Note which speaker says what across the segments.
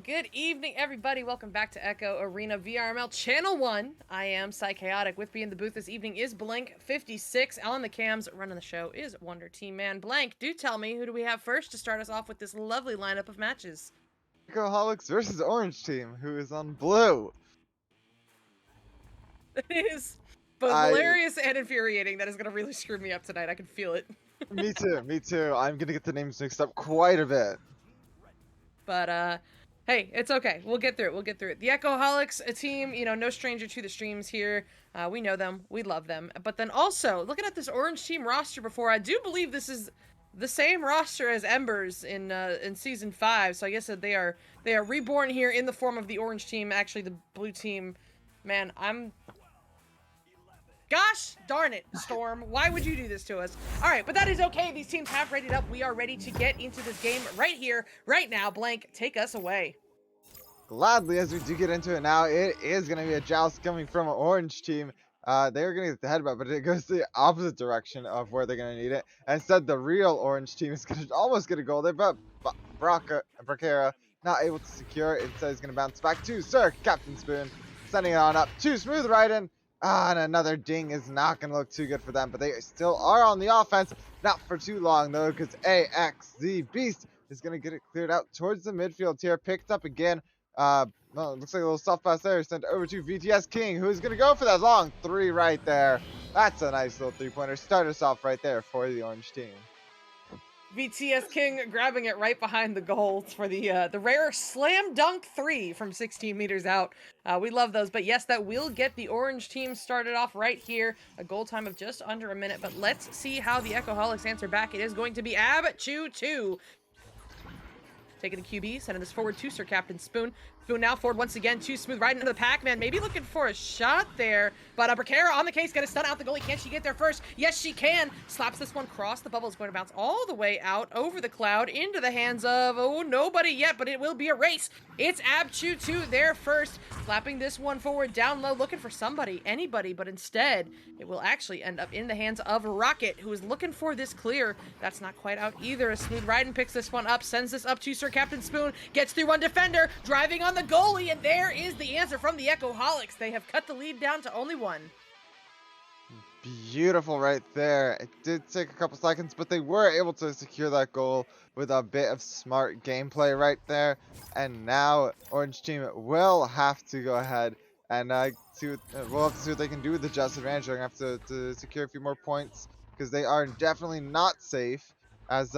Speaker 1: Good evening, everybody. Welcome back to Echo Arena VRML Channel 1. I am Psychaotic. With me in the booth this evening is Blank56. On the cams running the show is Wonder Team Man. Blank, do tell me, who do we have first to start us off with this lovely lineup of matches?
Speaker 2: Echoholics versus Orange Team, who is on blue.
Speaker 1: It is both hilarious and infuriating. That is going to really screw me up tonight. I can feel it.
Speaker 2: Me too. I'm gonna get the names mixed up quite a bit.
Speaker 1: But, hey, it's okay. We'll get through it. The Echoholics, a team, no stranger to the streams here. We know them. We love them. But then also, looking at this Orange Team roster before, I do believe this is the same roster as Embers in Season 5. So I guess that they are reborn here in the form of the Orange Team. Actually, the Blue Team, man, Gosh darn it, Storm. Why would you do this to us? All right, but that is okay. These teams have rated up. We are ready to get into this game right here, right now. Blank, take us away.
Speaker 2: Gladly, as we do get into it now, it is gonna be a joust coming from an Orange Team. They're gonna get the headbutt, but it goes the opposite direction of where they're gonna need it. And instead, the real Orange Team is gonna almost get a goal there, but Bracara not able to secure it. Instead, he's gonna bounce back to Sir Captain Spoon, sending it on up to Smooth Riding. And another ding is not going to look too good for them, but they still are on the offense. Not for too long, though, because AXZ Beast is going to get it cleared out towards the midfield here. Picked up again. Well, it looks like a little soft pass there. Sent over to VTS King, who's going to go for that long three right there. That's a nice little three-pointer. Start us off right there for the Orange Team.
Speaker 1: VTS King grabbing it right behind the goal for the rare slam dunk 3 from 16 meters out. We love those, but yes, that will get the Orange Team started off right here. A goal time of just under a minute, but let's see how the Echoholics answer back. It is going to be Ab-Chu-2. Taking the QB, sending this forward to Sir Captain Spoon. Spoon now forward once again to Smooth right into the Pac-Man. Maybe looking for a shot there, but Bracara on the case, gonna stun out the goalie. Can she get there first? Yes, she can. Slaps this one cross. The bubble is going to bounce all the way out over the cloud into the hands of, nobody yet, but it will be a race. It's Ab-Chu-2 there first. Slapping this one forward down low, looking for somebody, anybody, but instead, it will actually end up in the hands of Rocket, who is looking for this clear. That's not quite out either. A Smooth Riding picks this one up, sends this up to Sir Captain Spoon, gets through one defender, driving on the goalie, and there is the answer from the Echoholics. They have cut the lead down to only one.
Speaker 2: Beautiful right there. It did take a couple seconds, but they were able to secure that goal with a bit of smart gameplay right there. And now Orange Team will have to go ahead and we'll have to see what they can do with the just advantage. They're going to have to secure a few more points because they are definitely not safe. As,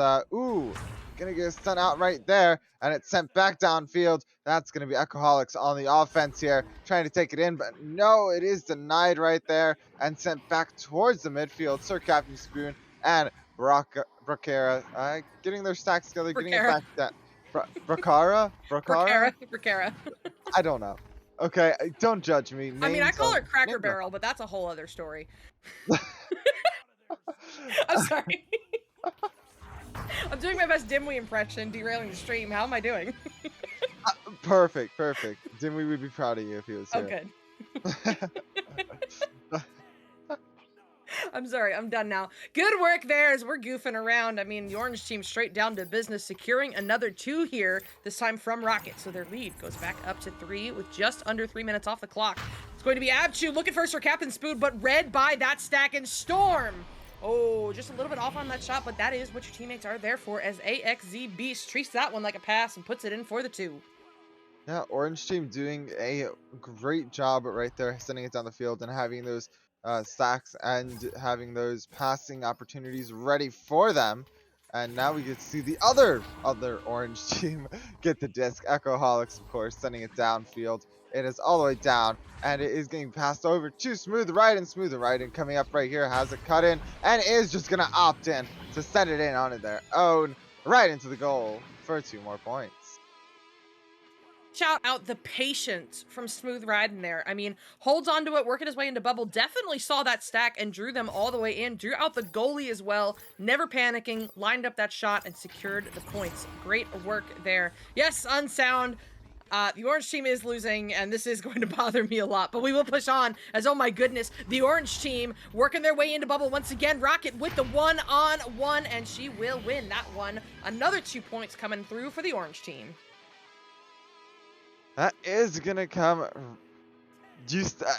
Speaker 2: gonna get sent out right there, and it's sent back downfield. That's gonna be Echoholics on the offense here, trying to take it in, but no, it is denied right there and sent back towards the midfield. Sir Captain Spoon and Bracara getting their stacks together, getting it back down. Bracara? I don't know. Okay, don't judge me.
Speaker 1: I mean, I call her Cracker Barrel, but that's a whole other story. I'm sorry. I'm doing my best Dimwee impression, derailing the stream. How am I doing?
Speaker 2: Perfect. Dimwee would be proud of you if he was here.
Speaker 1: Oh, good. I'm sorry, I'm done now. Good work there as we're goofing around. I mean, the Orange Team straight down to business, securing another 2 here, this time from Rocket. So their lead goes back up to 3 with just under 3 minutes off the clock. It's going to be Ab-Chu looking for Sir Captain Spoon, but read by that stack and Storm. Oh, just a little bit off on that shot, but that is what your teammates are there for, as AXZ Beast treats that one like a pass and puts it in for the 2.
Speaker 2: Yeah, Orange Team doing a great job right there, sending it down the field and having those stacks and having those passing opportunities ready for them. And now we get to see the other Orange Team get the disc. Echoholics, of course, sending it downfield. It is all the way down, and it is getting passed over to Smooth Riding. Smooth Riding coming up right here, has it cut in, and is just going to opt in to send it in onto their own, right into the goal for 2 more points.
Speaker 1: Shout out the patience from Smooth Riding there. I mean, holds on to it, working his way into bubble, definitely saw that stack and drew them all the way in, drew out the goalie as well, never panicking, lined up that shot and secured the points. Great work there. Yes, Unsound. The Orange Team is losing, and this is going to bother me a lot, but we will push on, as, oh my goodness, the Orange Team working their way into bubble once again. Rocket with the 1-on-1, and she will win that one. Another 2 points coming through for the Orange Team.
Speaker 2: That is gonna come.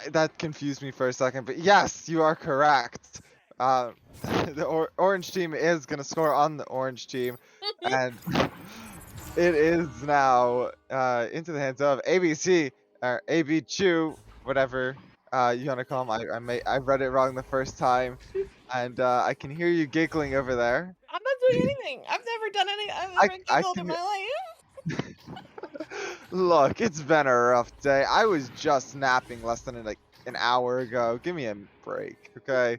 Speaker 2: That confused me for a second, but yes, you are correct. Uh, the orange team is gonna score on the orange team, and it is now into the hands of ABC or AB Chew, whatever you wanna call him. I read it wrong the first time, and I can hear you giggling over there.
Speaker 1: I'm not doing anything. I've
Speaker 2: I
Speaker 1: never
Speaker 2: I
Speaker 1: giggled in
Speaker 2: can
Speaker 1: my life.
Speaker 2: Look, it's been a rough day. I was just napping less than like an hour ago. Give me a break, okay?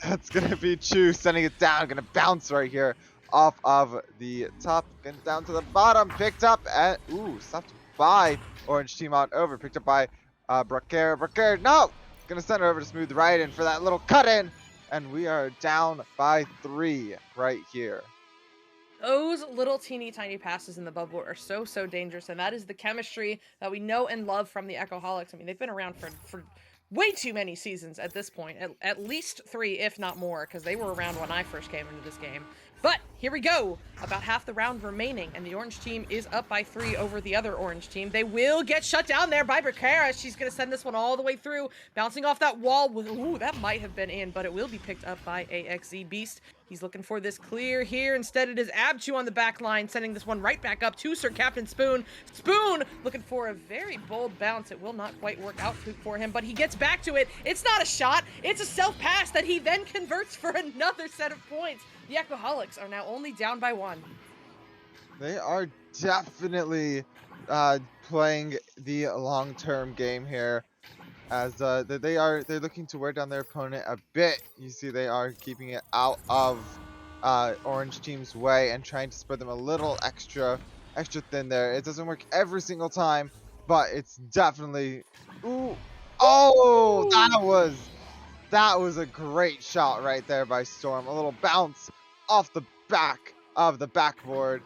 Speaker 2: That's gonna be Chu sending it down. Gonna bounce right here off of the top, going down to the bottom. Picked up and stopped by Orange Team on over. Picked up by Braquer. Braquer, no! Gonna send it over to Smooth right in for that little cut in, and we are down by 3 right here.
Speaker 1: Those little teeny tiny passes in the bubble are so, so dangerous, and that is the chemistry that we know and love from the Echoholics. I mean, they've been around for way too many seasons at this point, at least 3, if not more, because they were around when I first came into this game. But here we go, about half the round remaining, and the orange team is up by 3 over the other orange team. They will get shut down there by Bracara. She's going to send this one all the way through, bouncing off that wall. Ooh, that might have been in, but it will be picked up by AXZ Beast. He's looking for this clear here. Instead, it is Abchu on the back line, sending this one right back up to Sir Captain Spoon. Spoon looking for a very bold bounce. It will not quite work out for him, but he gets back to it. It's not a shot. It's a self-pass that he then converts for another set of points. The Echoholics are now only down by 1.
Speaker 2: They are definitely playing the long-term game here, as they're looking to wear down their opponent a bit. You see, they are keeping it out of Orange Team's way and trying to spread them a little extra thin there. It doesn't work every single time, but it's definitely. Ooh, oh, that was a great shot right there by Storm. A little bounce off the back of the backboard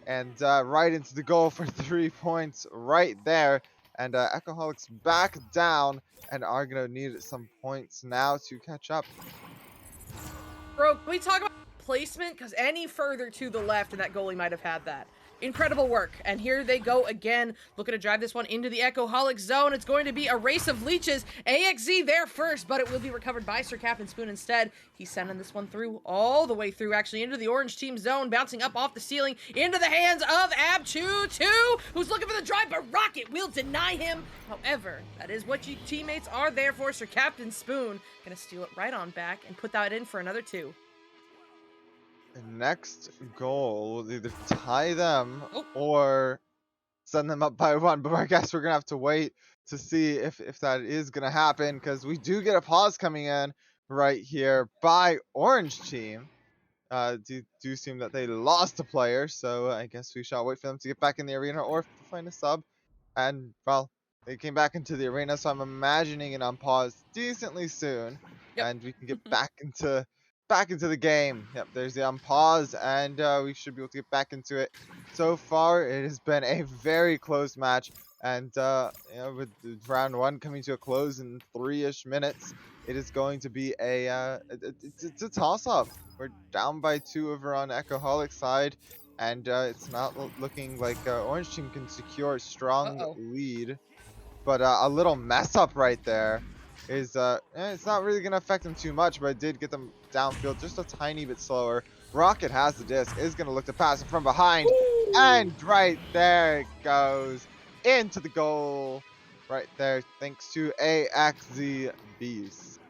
Speaker 2: and right into the goal for 3 points right there. And Echoholics back down and are going to need some points now to catch up.
Speaker 1: Bro, can we talk about placement? Because any further to the left, and that goalie might have had that. Incredible work. And here they go again, looking to drive this one into the Echoholic zone. It's going to be a race of leeches. AXZ there first, but it will be recovered by Sir Captain Spoon instead. He's sending this one through, all the way through, actually, into the orange team zone, bouncing up off the ceiling, into the hands of Abchu2, who's looking for the drive, but Rocket will deny him. However, that is what you teammates are there for. Sir Captain Spoon gonna steal it right on back and put that in for another 2.
Speaker 2: The next goal will either tie them
Speaker 1: Oh.
Speaker 2: or send them up by 1, but I guess we're gonna have to wait to see if that is gonna happen, because we do get a pause coming in right here by Orange Team. Do seem that they lost a player, so I guess we shall wait for them to get back in the arena or to find a sub. And well, they came back into the arena, so I'm imagining it on pause decently soon,
Speaker 1: Yep.
Speaker 2: and we can get back into the game. Yep, there's the on pause, and we should be able to get back into it. So far, it has been a very close match, and with round 1 coming to a close in 3-ish minutes, it is going to be it's a toss-up. We're down by 2 over on Echoholic side, and it's not looking like Orange Team can secure a strong
Speaker 1: Uh-oh.
Speaker 2: lead. But a little mess up right there is it's not really gonna affect them too much, but it did get them downfield just a tiny bit slower. Rocket has the disc, is gonna look to pass it from behind, and right there it goes into the goal. Right there, thanks to AXZ Beast.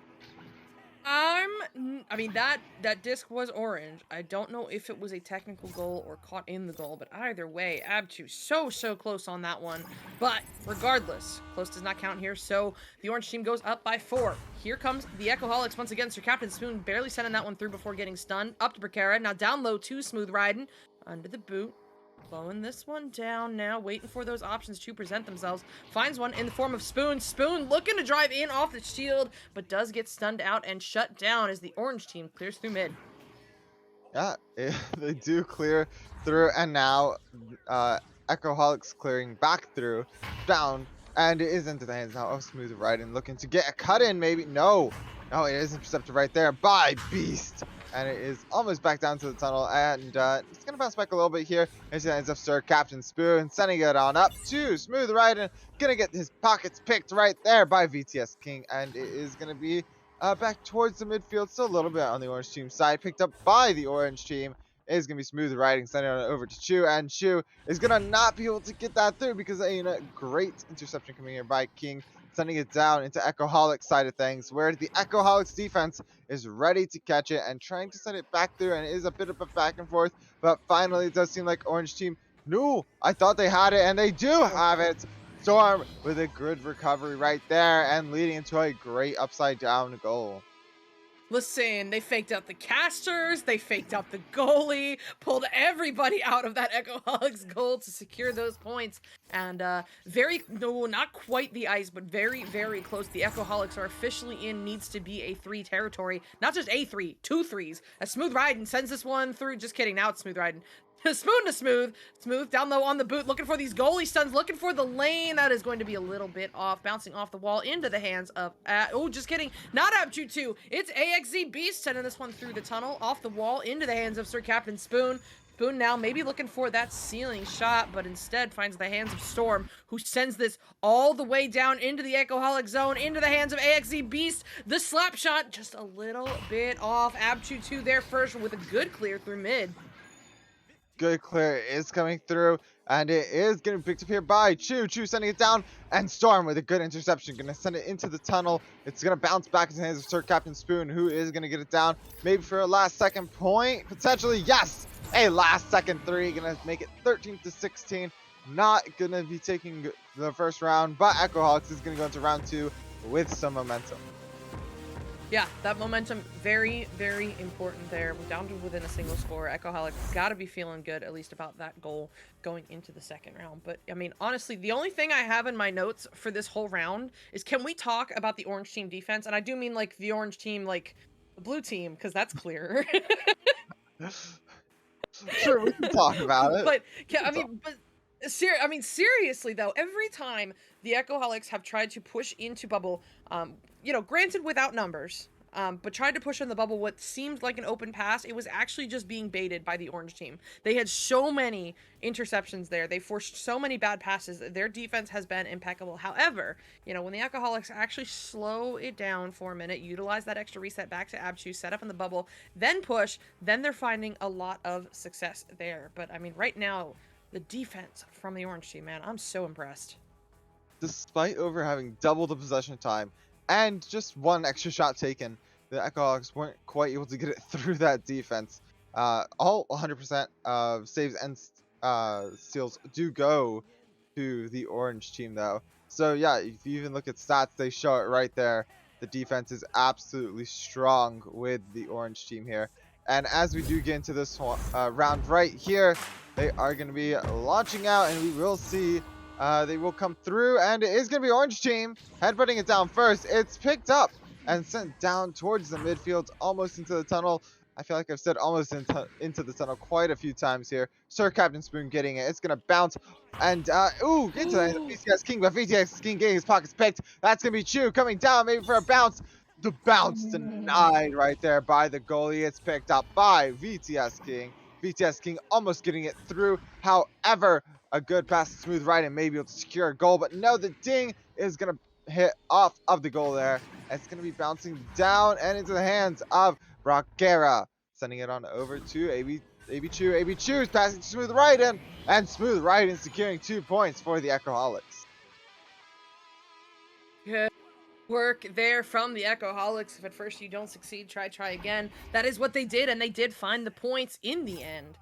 Speaker 1: I mean, that disc was orange. I don't know if it was a technical goal or caught in the goal, but either way, Abchu so close on that one. But regardless, close does not count here, so the orange team goes up by 4. Here comes the Echoholics once again. Sir Captain Spoon barely sending that one through before getting stunned. Up to Bracara, now down low to Smooth Riding, under the boot. Slowing this one down now, waiting for those options to present themselves. Finds one in the form of Spoon. Spoon looking to drive in off the shield, but does get stunned out and shut down as the orange team clears through mid.
Speaker 2: Yeah, they do clear through, and now Echoholics clearing back through, down, and it is into the hands now of Smooth Riding, looking to get a cut in, maybe. No, it is intercepted right there by Beast. and it is almost back down to the tunnel, and it's gonna bounce back a little bit here. It ends up Sir Captain Spoon sending it on up to Smooth Riden, gonna get his pockets picked right there by VTS King, and it is gonna be back towards the midfield, still a little bit on the orange team side, picked up by the orange team. It is gonna be Smooth Riding, sending it over to Chu, and Chu is gonna not be able to get that through because great interception coming here by King, sending it down into Echoholics side of things, where the Echoholics defense is ready to catch it and trying to send it back through, and it is a bit of a back and forth, but finally it does seem like orange team knew. I thought they had it, and they do have it. Storm with a good recovery right there and leading into a great upside down goal.
Speaker 1: Listen, they faked out the casters, they faked out the goalie, pulled everybody out of that Echoholics goal to secure those points. And no, not quite the ice, but very, very close. The Echoholics are officially in needs to be a 3 territory. Not just a 3, 2 threes. A Smooth Riding sends this one through. Just kidding, now it's Smooth Riding. Spoon to Smooth. Smooth down low on the boot, looking for these goalie stuns, looking for the lane. That is going to be a little bit off, bouncing off the wall into the hands of, oh, just kidding. Not Abju 2. It's AXZ Beast sending this one through the tunnel, off the wall, into the hands of Sir Captain Spoon. Spoon now maybe looking for that ceiling shot, but instead finds the hands of Storm, who sends this all the way down into the Echoholic zone, into the hands of AXZ Beast. The slap shot just a little bit off. Abju 2 there first with a good clear through mid.
Speaker 2: Good clear is coming through, and it is getting picked up here by Chu. Chu sending it down, and Storm with a good interception, gonna send it into the tunnel. It's gonna bounce back into the hands of Sir Captain Spoon, who is gonna get it down, maybe for a last second point, potentially. Yes, a last second 3, gonna make it 13-16. Not gonna be taking the first round, but Echoholics is gonna go into round 2 with some momentum.
Speaker 1: Yeah, that momentum, very, very important there. We're down to within a single score. Echoholics got to be feeling good, at least about that goal going into the second round. But, I mean, honestly, the only thing I have in my notes for this whole round is, can we talk about the orange team defense? And I do mean, like, the orange team, like, the blue team, because that's clear.
Speaker 2: Sure, we can talk about it.
Speaker 1: But, yeah, I mean, seriously, though, every time the Echoholics have tried to push into bubble, you know, granted without numbers, but tried to push in the bubble what seemed like an open pass, it was actually just being baited by the orange team. They had so many interceptions there. They forced so many bad passes. Their defense has been impeccable. However, you know, when the Echoholics actually slow it down for a minute, utilize that extra reset back to Abchu, set up in the bubble, then push, then they're finding a lot of success there. But, I mean, right now, the defense from the orange team, man, I'm so impressed.
Speaker 2: Despite over having double the possession time and just one extra shot taken, the Echohawks weren't quite able to get it through that defense. All 100% of saves and steals do go to the orange team, though. So yeah, if you even look at stats, they show it right there. The defense is absolutely strong with the orange team here. And as we do get into this round right here, they are going to be launching out, and we will see they will come through, and it is going to be orange team headbutting it down first. It's picked up and sent down towards the midfield, almost into the tunnel. I feel like I've said almost into the tunnel quite a few times here. Sir Captain Spoon getting it. It's going to bounce and, ooh, into the VTS King, but VTS King getting his pockets picked. That's going to be Chu coming down maybe for a bounce. The bounce denied right there by the goalie. It's picked up by VTS King. VTS King almost getting it through. However, a good pass to Smooth Ride and maybe able to secure a goal. But no, the ding is going to hit off of the goal there. It's going to be bouncing down and into the hands of Braquera. Sending it on over to AB Chu. AB Chu is passing to Smooth Ride in. And Smooth Ride in securing 2 points for the Echoholics.
Speaker 1: Good work there from the Echoholics. If at first you don't succeed, try again. That is what they did, and they did find the points in the end.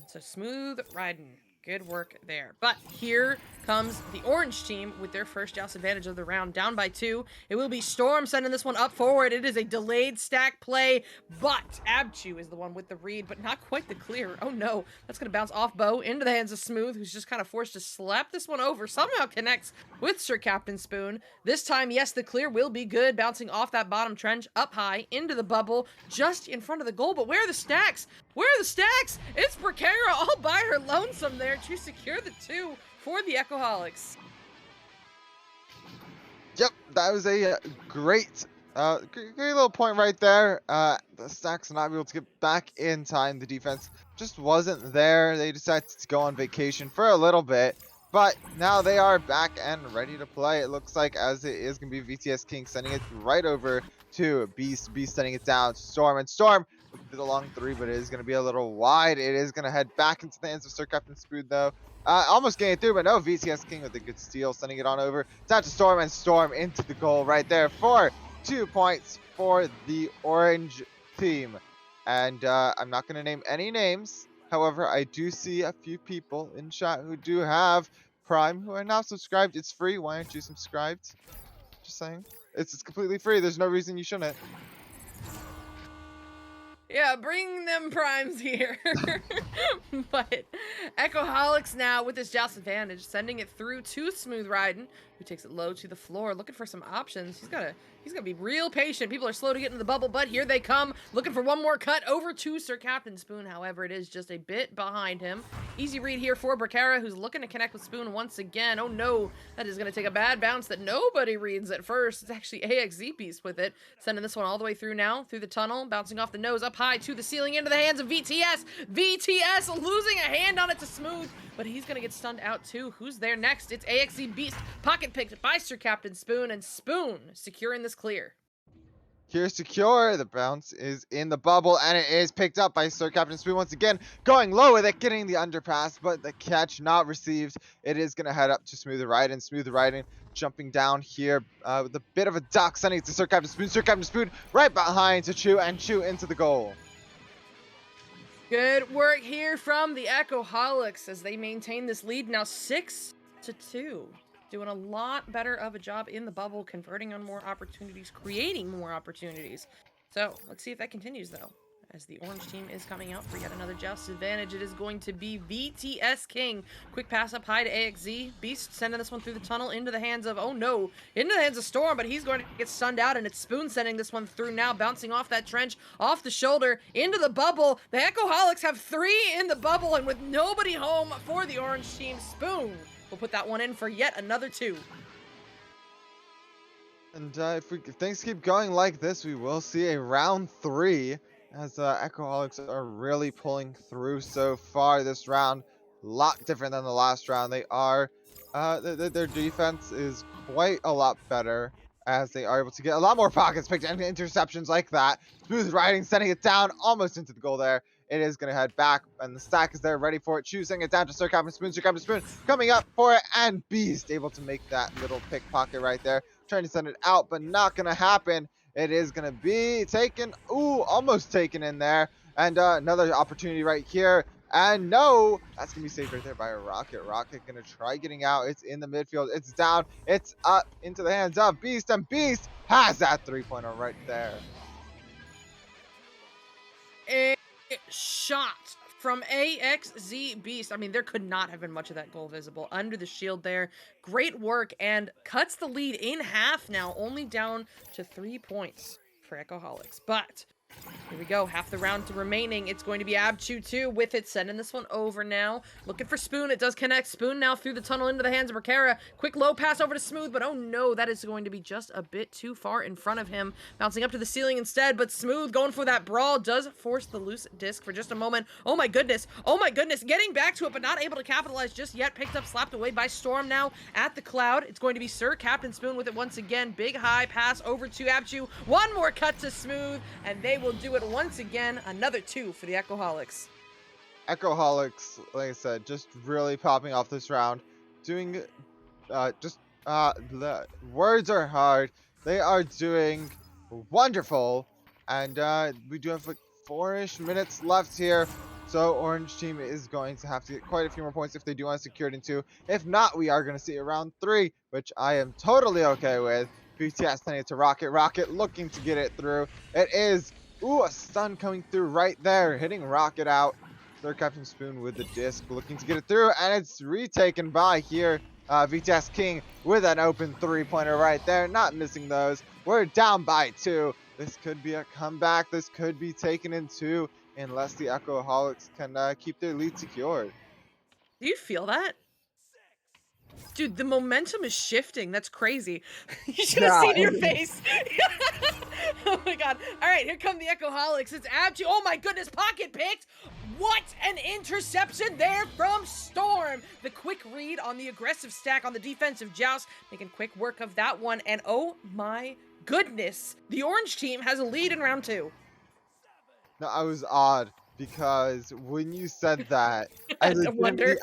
Speaker 1: So Smooth Riding, good work there. But here comes the orange team with their first joust advantage of the round, down by 2. It will be Storm sending this one up forward. It is a delayed stack play, but Abchu is the one with the read, but not quite the clear. Oh no, that's gonna bounce off Bo into the hands of Smooth, who's just kind of forced to slap this one over. Somehow connects with Sir Captain Spoon. This time, yes, the clear will be good, bouncing off that bottom trench, up high, into the bubble, just in front of the goal. But where are the stacks? Where are the stacks? It's Braquera all by her lonesome there to secure the 2 for the Echoholics.
Speaker 2: Yep, that was a great Great little point right there. The Stacks not able to get back in time. The defense just wasn't there. They decided to go on vacation for a little bit, but now they are back and ready to play. It looks like as it is going to be VTS King sending it right over to Beast. Beast sending it down to Storm, and Storm looking for the long three, but it is going to be a little wide. It is going to head back into the hands of Sir Captain Spoon though. Almost getting it through, but no, VTS King with a good steal, sending it on over. Down to Storm, and Storm into the goal right there for 2 points for the orange team. And I'm not going to name any names. However, I do see a few people in chat who do have Prime who are not subscribed. It's free. Why aren't you subscribed? Just saying. It's completely free. There's no reason you shouldn't.
Speaker 1: Yeah, bring them primes here. But Echoholics now with this joust advantage, sending it through to Smooth Riding, who takes it low to the floor, looking for some options. He's gotta be real patient. People are slow to get in the bubble, but here they come, looking for one more cut over to Sir Captain Spoon. However, it is just a bit behind him. Easy read here for Bracara, who's looking to connect with Spoon once again. Oh no, that is gonna take a bad bounce that nobody reads at first. It's actually AXZ Beast with it, sending this one all the way through now, through the tunnel, bouncing off the nose, up high to the ceiling, into the hands of VTS. VTS losing a hand on it to Smooth, but he's gonna get stunned out too. Who's there next? It's AXZ Beast, pocket picked by Sir Captain Spoon, and Spoon securing this clear.
Speaker 2: Here secure. The bounce is in the bubble, and it is picked up by Sir Captain Spoon once again, going low with it, getting the underpass, but the catch not received. It is going to head up to Smooth Riding. Smooth Riding jumping down here with a bit of a duck, sending it to Sir Captain Spoon. Sir Captain Spoon right behind to Chew, and Chew into the goal.
Speaker 1: Good work here from the Echoholics as they maintain this lead now 6-2. Doing a lot better of a job in the bubble, converting on more opportunities, creating more opportunities. So let's see if that continues though. As the orange team is coming out for yet another joust advantage, it is going to be VTS King. Quick pass up high to AXZ. Beast sending this one through the tunnel into the hands of, oh no, into the hands of Storm, but he's going to get stunned out, and it's Spoon sending this one through now, bouncing off that trench, off the shoulder, into the bubble. The Echoholics have 3 in the bubble, and with nobody home for the orange team, Spoon will put that one in for yet another 2.
Speaker 2: And if things keep going like this, we will see a round 3 as Echoholics are really pulling through so far this round. A lot different than the last round. They are, their defense is quite a lot better as they are able to get a lot more pockets picked and interceptions like that. Smooth Riding, sending it down almost into the goal there. It is going to head back, and the stack is there ready for it. Choosing it down to Sir Captain Spoon. Sir Captain Spoon coming up for it, and Beast able to make that little pickpocket right there. Trying to send it out, but not going to happen. It is going to be taken. Ooh, almost taken in there. And another opportunity right here. And no, that's going to be saved right there by a Rocket. Rocket going to try getting out. It's in the midfield. It's down. It's up into the hands of Beast. And Beast has that 3-pointer right there.
Speaker 1: A shot from AXZ Beast. I mean, there could not have been much of that goal visible under the shield there. Great work, and cuts the lead in half now, only down to 3 points for Echoholics. But here we go, half the round remaining. It's going to be Abchu 2 with it, sending this one over now. Looking for Spoon, it does connect. Spoon now through the tunnel into the hands of Bracara. Quick low pass over to Smooth, but oh no, that is going to be just a bit too far in front of him. Bouncing up to the ceiling instead, but Smooth going for that brawl does force the loose disc for just a moment. Oh my goodness, getting back to it, but not able to capitalize just yet. Picked up, slapped away by Storm now at the cloud. It's going to be Sir Captain Spoon with it once again. Big high pass over to Abchu. One more cut to Smooth, and they will do it once again. Another 2 for the Echoholics.
Speaker 2: Echoholics, like I said, just really popping off this round. Doing, the words are hard. They are doing wonderful. And we do have like 4-ish minutes left here. So orange team is going to have to get quite a few more points if they do want to secure it in 2. If not, we are going to see a round 3, which I am totally okay with. BTS sending it to Rocket. Rocket looking to get it through. It is, ooh, a stun coming through right there, hitting Rocket out. Sir Captain Spoon with the disc, looking to get it through, and it's retaken by here. VTS King with an open 3-pointer right there, not missing those. We're down by 2. This could be a comeback. This could be taken in 2 unless the Echoholics can keep their lead secured.
Speaker 1: Do you feel that? Dude, the momentum is shifting. That's crazy. You should have
Speaker 2: Yeah,
Speaker 1: seen your
Speaker 2: it is.
Speaker 1: face. Oh my god. All right, here come the Echoholics. It's Abju. Oh my goodness, pocket picked. What an interception there from Storm. The quick read on the aggressive stack on the defensive joust, making quick work of that one. And oh my goodness, the orange team has a lead in round 2.
Speaker 2: No, I was odd because when you said that, I
Speaker 1: No
Speaker 2: legitimately,
Speaker 1: wonder.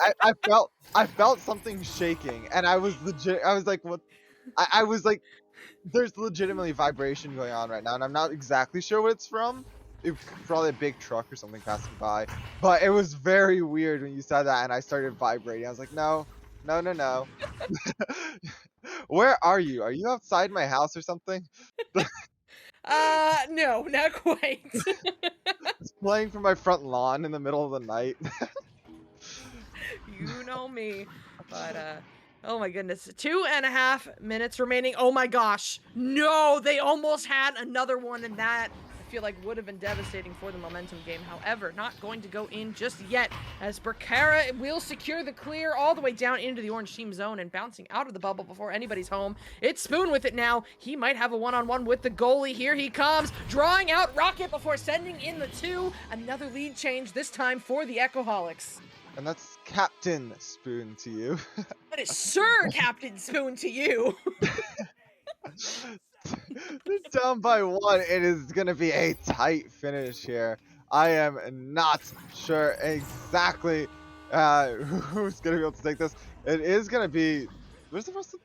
Speaker 2: I felt something shaking, and I was legit. I was like, what? I was like, there's legitimately vibration going on right now, and I'm not exactly sure what it's from. Probably a big truck or something passing by, but it was very weird when you said that, and I started vibrating. I was like, no, no, no, no. Where are you? Are you outside my house or something?
Speaker 1: No, not quite.
Speaker 2: It's playing from my front lawn in the middle of the night.
Speaker 1: You know me. But oh my goodness. 2.5 minutes remaining. Oh my gosh. No, they almost had another one, and that I feel like would have been devastating for the momentum game. However, not going to go in just yet, as Berkara will secure the clear all the way down into the orange team zone and bouncing out of the bubble before anybody's home. It's Spoon with it now. He might have a one-on-one with the goalie. Here he comes, drawing out Rocket before sending in the 2. Another lead change, this time for the Echoholics.
Speaker 2: And that's Captain Spoon to you.
Speaker 1: That is Sir Captain Spoon to you.
Speaker 2: They're down by 1. It is going to be a tight finish here. I am not sure exactly who's going to be able to take this. It is going to be... Where's the rest of...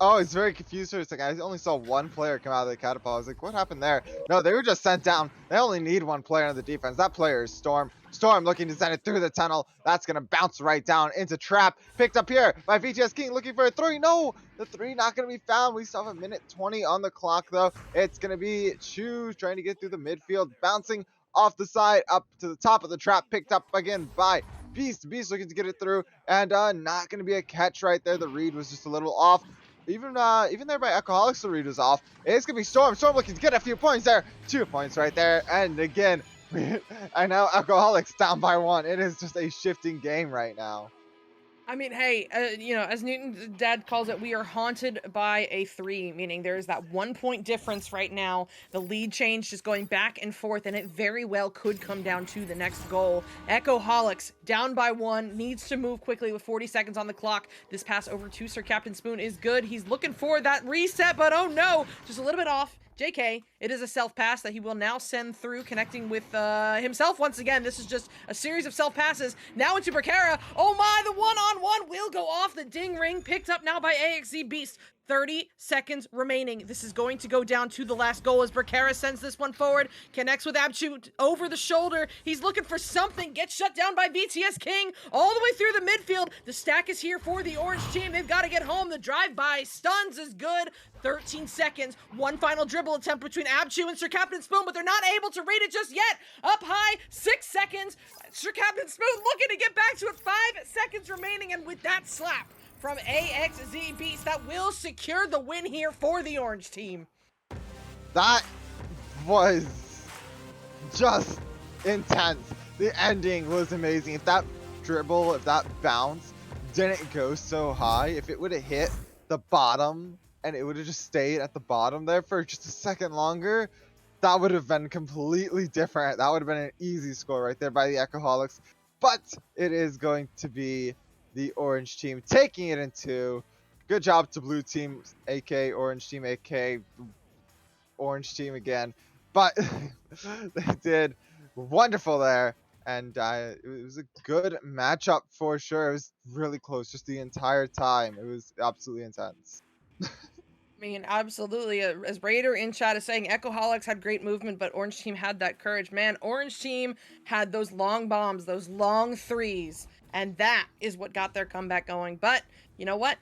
Speaker 2: Oh, it's very confused for a second. I only saw one player come out of the catapult. I was like, what happened there? No, they were just sent down. They only need one player on the defense. That player is Storm. Storm looking to send it through the tunnel. That's going to bounce right down into Trap. Picked up here by VTS King looking for a 3. No, the 3 not going to be found. We still have a minute 20 on the clock, though. It's going to be Chu trying to get through the midfield, bouncing off the side up to the top of the trap. Picked up again by Beast looking to get it through, and not going to be a catch right there. The read was just a little off. Even there by Echoholics, the read was off. It's going to be Storm. Storm looking to get a few points there. 2 points right there. And again, and now Echoholics down by 1. It is just a shifting game right now.
Speaker 1: I mean, hey, you know, as Newton's dad calls it, we are haunted by a 3, meaning there's that 1 point difference right now. The lead change just going back and forth, and it very well could come down to the next goal. Echoholics down by 1, needs to move quickly with 40 seconds on the clock. This pass over to Sir Captain Spoon is good. He's looking for that reset, but oh no, just a little bit off. JK, it is a self-pass that he will now send through, connecting with himself once again. This is just a series of self-passes. Now into Berkara. Oh my, the one-on-one will go off the ding ring. Picked up now by AXZ Beast. 30 seconds remaining. This is going to go down to the last goal as Berkara sends this one forward. Connects with Abchu over the shoulder. He's looking for something. Gets shut down by VTS King all the way through the midfield. The stack is here for the orange team. They've got to get home. The drive-by stuns is good. 13 seconds. One final dribble attempt between Abchu and Sir Captain Spoon, but they're not able to read it just yet. Up high, 6 seconds. Sir Captain Spoon looking to get back to it. 5 seconds remaining, and with that slap from AXZ Beast, that will secure the win here for the orange team.
Speaker 2: That was just intense. The ending was amazing. If that dribble, if that bounce didn't go so high, if it would have hit the bottom and it would have just stayed at the bottom there for just a second longer, that would have been completely different. That would have been an easy score right there by the Echoholics. But it is going to be the orange team taking it in 2. Good job to blue team, AK orange team, AK orange team again. But they did wonderful there. And it was a good matchup for sure. It was really close just the entire time. It was absolutely intense.
Speaker 1: I mean, absolutely. As Raider in chat is saying, Echoholics had great movement, but Orange Team had that courage. Man, Orange Team had those long bombs, those long 3s, and that is what got their comeback going. But you know what?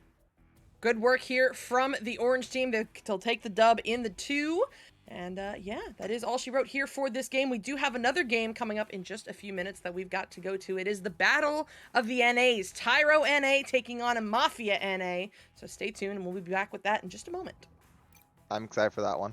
Speaker 1: Good work here from the Orange Team. They'll take the dub in the 2. And yeah, that is all she wrote here for this game. We do have another game coming up in just a few minutes that we've got to go to. It is the Battle of the NAs. Tyro NA taking on a Mafia NA. So stay tuned and we'll be back with that in just a moment.
Speaker 2: I'm excited for that one.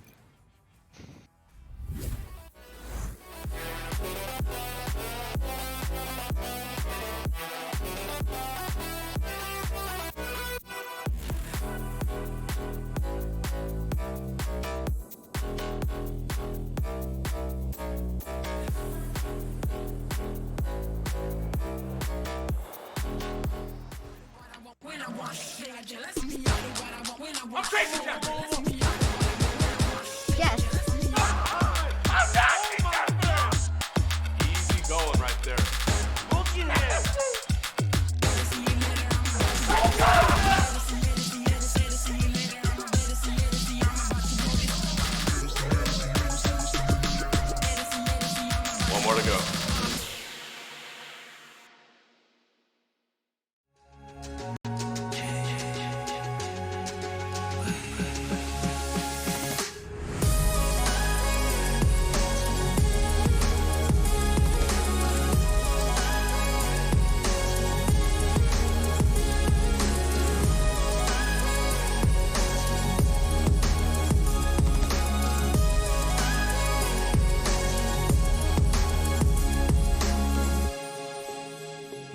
Speaker 3: Yes.
Speaker 4: Easy going right there. Look in here. One more to go.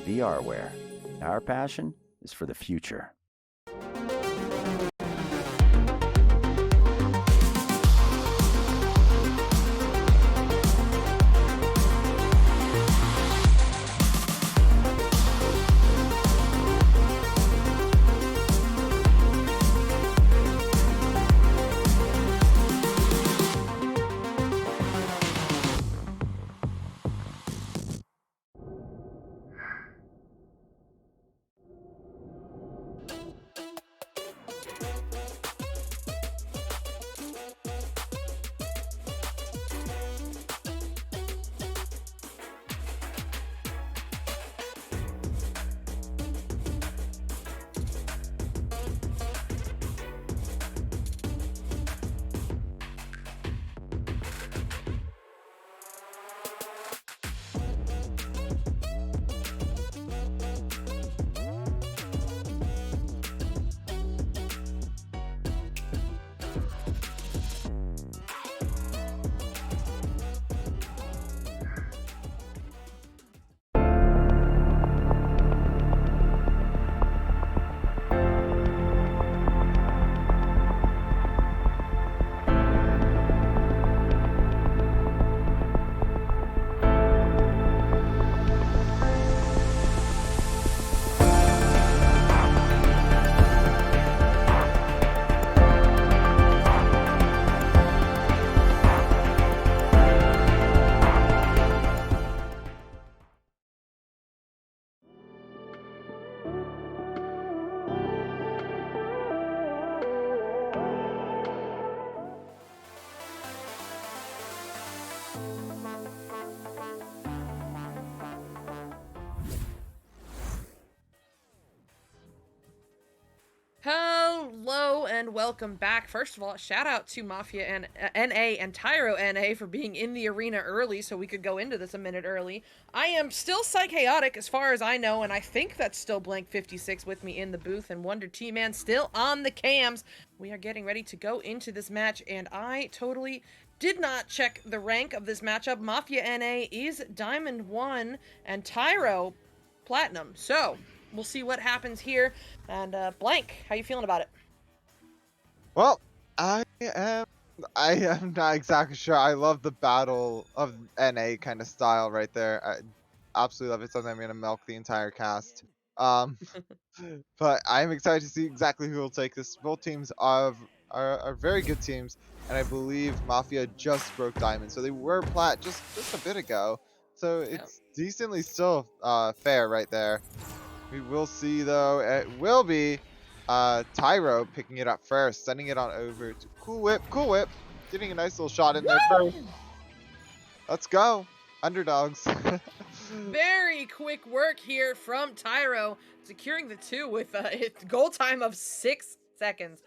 Speaker 5: VRware. Our passion is for the future.
Speaker 1: Hello and welcome back. First of all, shout out to Mafia and NA and Tyro NA for being in the arena early so we could go into this a minute early. I am still Psychaotic as far as I know, and I think that's still Blank56 with me in the booth, and Wonder T-Man still on the cams. We are getting ready to go into this match, and I totally did not check the rank of this matchup. Mafia NA is Diamond 1 and Tyro Platinum. So we'll see what happens here. And Blank, how you feeling about it?
Speaker 2: Well, I am not exactly sure. I love the battle of NA kind of style right there. I absolutely love it. Something I'm gonna milk the entire cast. Um, but I'm excited to see exactly who will take this. Both teams are very good teams, and I believe Mafia just broke Diamond, so they were plat just a bit ago. So it's decently still fair right there. We will see though. It will be Tyro picking it up first, sending it on over to Cool Whip. Cool Whip getting a nice little shot in there first. Let's go. Underdogs.
Speaker 1: Very quick work here from Tyro, securing the 2 with a goal time of 6 seconds.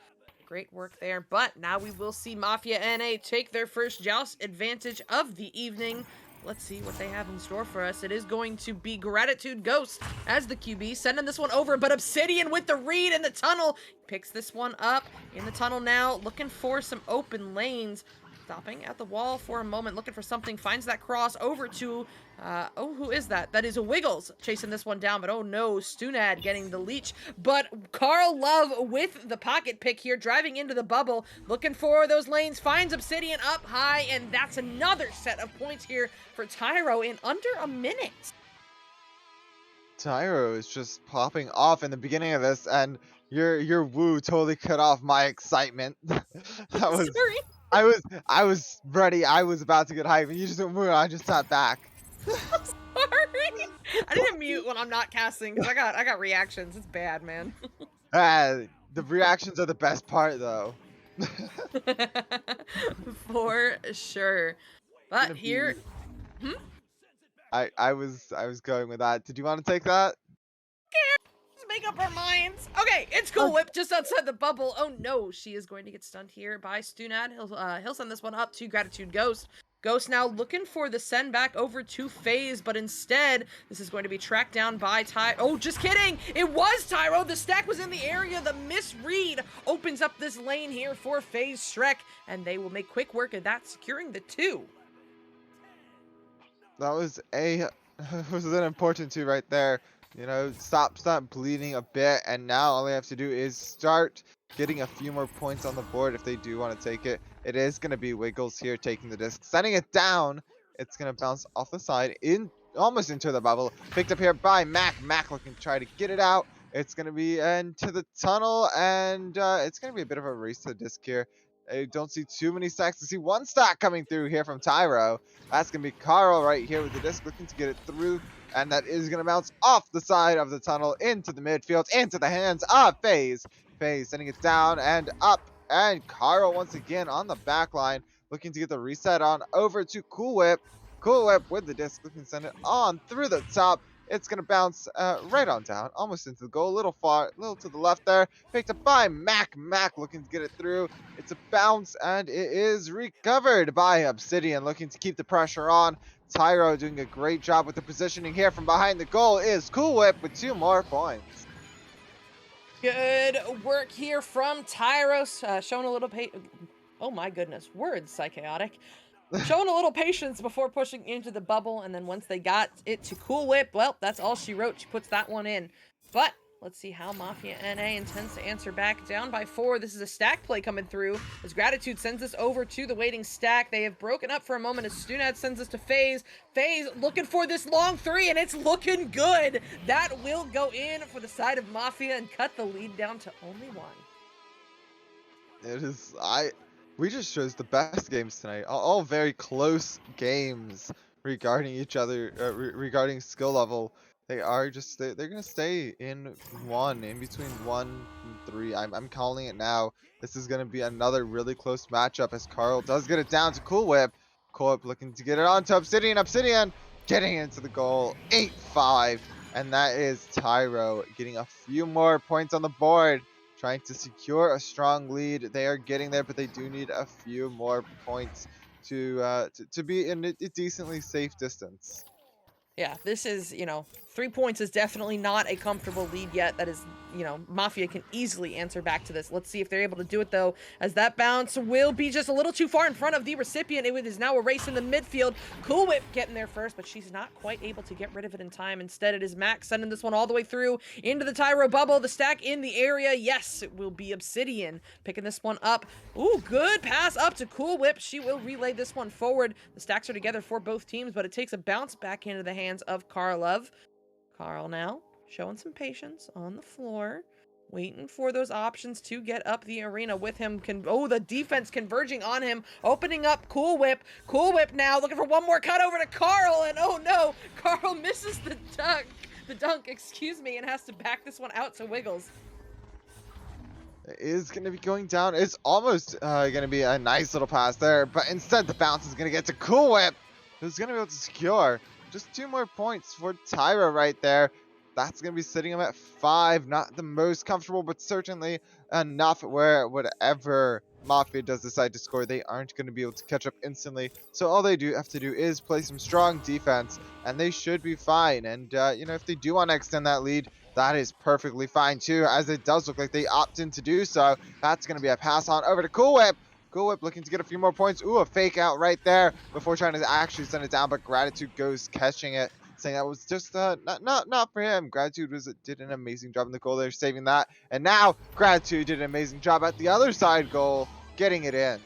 Speaker 1: Great work there, but now we will see Mafia NA take their first joust advantage of the evening. Let's see what they have in store for us. It is going to be Gratitude Ghost as the QB, sending this one over, but Obsidian with the read in the tunnel. Picks this one up in the tunnel now, looking for some open lanes. Stopping at the wall for a moment, looking for something, finds that cross over to, oh, who is that? That is a Wiggles chasing this one down, but oh no, Stunad getting the leech. But Carl Love with the pocket pick here, driving into the bubble, looking for those lanes, finds Obsidian up high, and that's another set of points here for Tyro in under a minute.
Speaker 2: Tyro is just popping off in the beginning of this, and Your woo totally cut off my excitement. That was
Speaker 1: Sorry.
Speaker 2: I was ready. I was about to get hype, and you just went woo. I just sat back.
Speaker 1: Sorry. I need to mute when I'm not casting because I got reactions. It's bad, man.
Speaker 2: The reactions are the best part, though.
Speaker 1: For sure. But
Speaker 2: Gonna
Speaker 1: here,
Speaker 2: be. I was going with that. Did you want to take that?
Speaker 1: let's make up our minds. Okay, it's Cool Whip just outside the bubble. Oh no, she is going to get stunned here by Stunad. He'll send this one up to Gratitude Ghost. Ghost now looking for the send back over to FaZe, but instead, this is going to be tracked down by Ty. Oh, just kidding! It was Tyro! The stack was in the area. The misread opens up this lane here for FaZe Shrek, and they will make quick work of that, securing the 2.
Speaker 2: That was was an important two right there. You know, stop bleeding a bit, and now all they have to do is start getting a few more points on the board if they do want to take it. It is going to be Wiggles here taking the disc, sending it down. It's going to bounce off the side in almost into the bubble. Picked up here by Mac. Mac looking to try to get it out. It's going to be into the tunnel, and it's going to be a bit of a race to the disc here. I don't see too many stacks. I see one stack coming through here from Tyro. That's going to be Carl right here with the disc looking to get it through. And that is going to bounce off the side of the tunnel into the midfield, into the hands of FaZe. FaZe sending it down and up. And Carl once again on the back line, looking to get the reset on over to Cool Whip. Cool Whip with the disc, looking to send it on through the top. It's going to bounce right on down, almost into the goal, a little to the left there. Picked up by Mac. Mac looking to get it through. It's a bounce, and it is recovered by Obsidian, looking to keep the pressure on. Tyro doing a great job with the positioning here from behind the goal is Cool Whip with 2 more points.
Speaker 1: Good work here from Tyros, showing a little oh my goodness, words, Psychaotic. Showing a little patience before pushing into the bubble, and then once they got it to Cool Whip, well, that's all she wrote. She puts that one in. But let's see how Mafia NA intends to answer back. Down by 4. This is a stack play coming through as Gratitude sends this over to the waiting stack. They have broken up for a moment as Stunad sends this to FaZe. FaZe looking for this long 3, and it's looking good. That will go in for the side of Mafia and cut the lead down to only 1.
Speaker 2: It is we just chose the best games tonight. All very close games regarding each other, regarding skill level. They are just they're gonna stay in between 1 and 3. I'm calling it now. This is gonna be another really close matchup as Carl does get it down to Cool Whip. Cool Whip looking to get it on to Obsidian. Obsidian getting into the goal. 8-5, and that is Tyro getting a few more points on the board, trying to secure a strong lead. They are getting there, but they do need a few more points to be in a decently safe distance.
Speaker 1: Yeah, this is, 3 points is definitely not a comfortable lead yet. That is, Mafia can easily answer back to this. Let's see if they're able to do it, though, as that bounce will be just a little too far in front of the recipient. It is now a race in the midfield. Cool Whip getting there first, but she's not quite able to get rid of it in time. Instead, it is Max sending this one all the way through into the Tyro bubble. The stack in the area. Yes, it will be Obsidian picking this one up. Ooh, good pass up to Cool Whip. She will relay this one forward. The stacks are together for both teams, but it takes a bounce back into the hands of Karlov. Carl now showing some patience on the floor, waiting for those options to get up the arena with him. The defense converging on him, opening up Cool Whip. Cool Whip now looking for one more cut over to Carl, and oh no, Carl misses the dunk, and has to back this one out to Wiggles.
Speaker 2: It is going to be going down. It's almost going to be a nice little pass there, but instead the bounce is going to get to Cool Whip, who's going to be able to secure just 2 more points for Tyra right there. That's going to be sitting him at 5. Not the most comfortable, but certainly enough where whatever Mafia does decide to score, they aren't going to be able to catch up instantly. So all they do have to do is play some strong defense, and they should be fine. And, if they do want to extend that lead, that is perfectly fine too, as it does look like they opt in to do so. That's going to be a pass on over to Cool Whip. Cool Whip looking to get a few more points. Ooh, a fake out right there before trying to actually send it down, but Gratitude goes catching it, saying that was just not for him. Gratitude did an amazing job in the goal there, saving that. And now Gratitude did an amazing job at the other side goal, getting it in.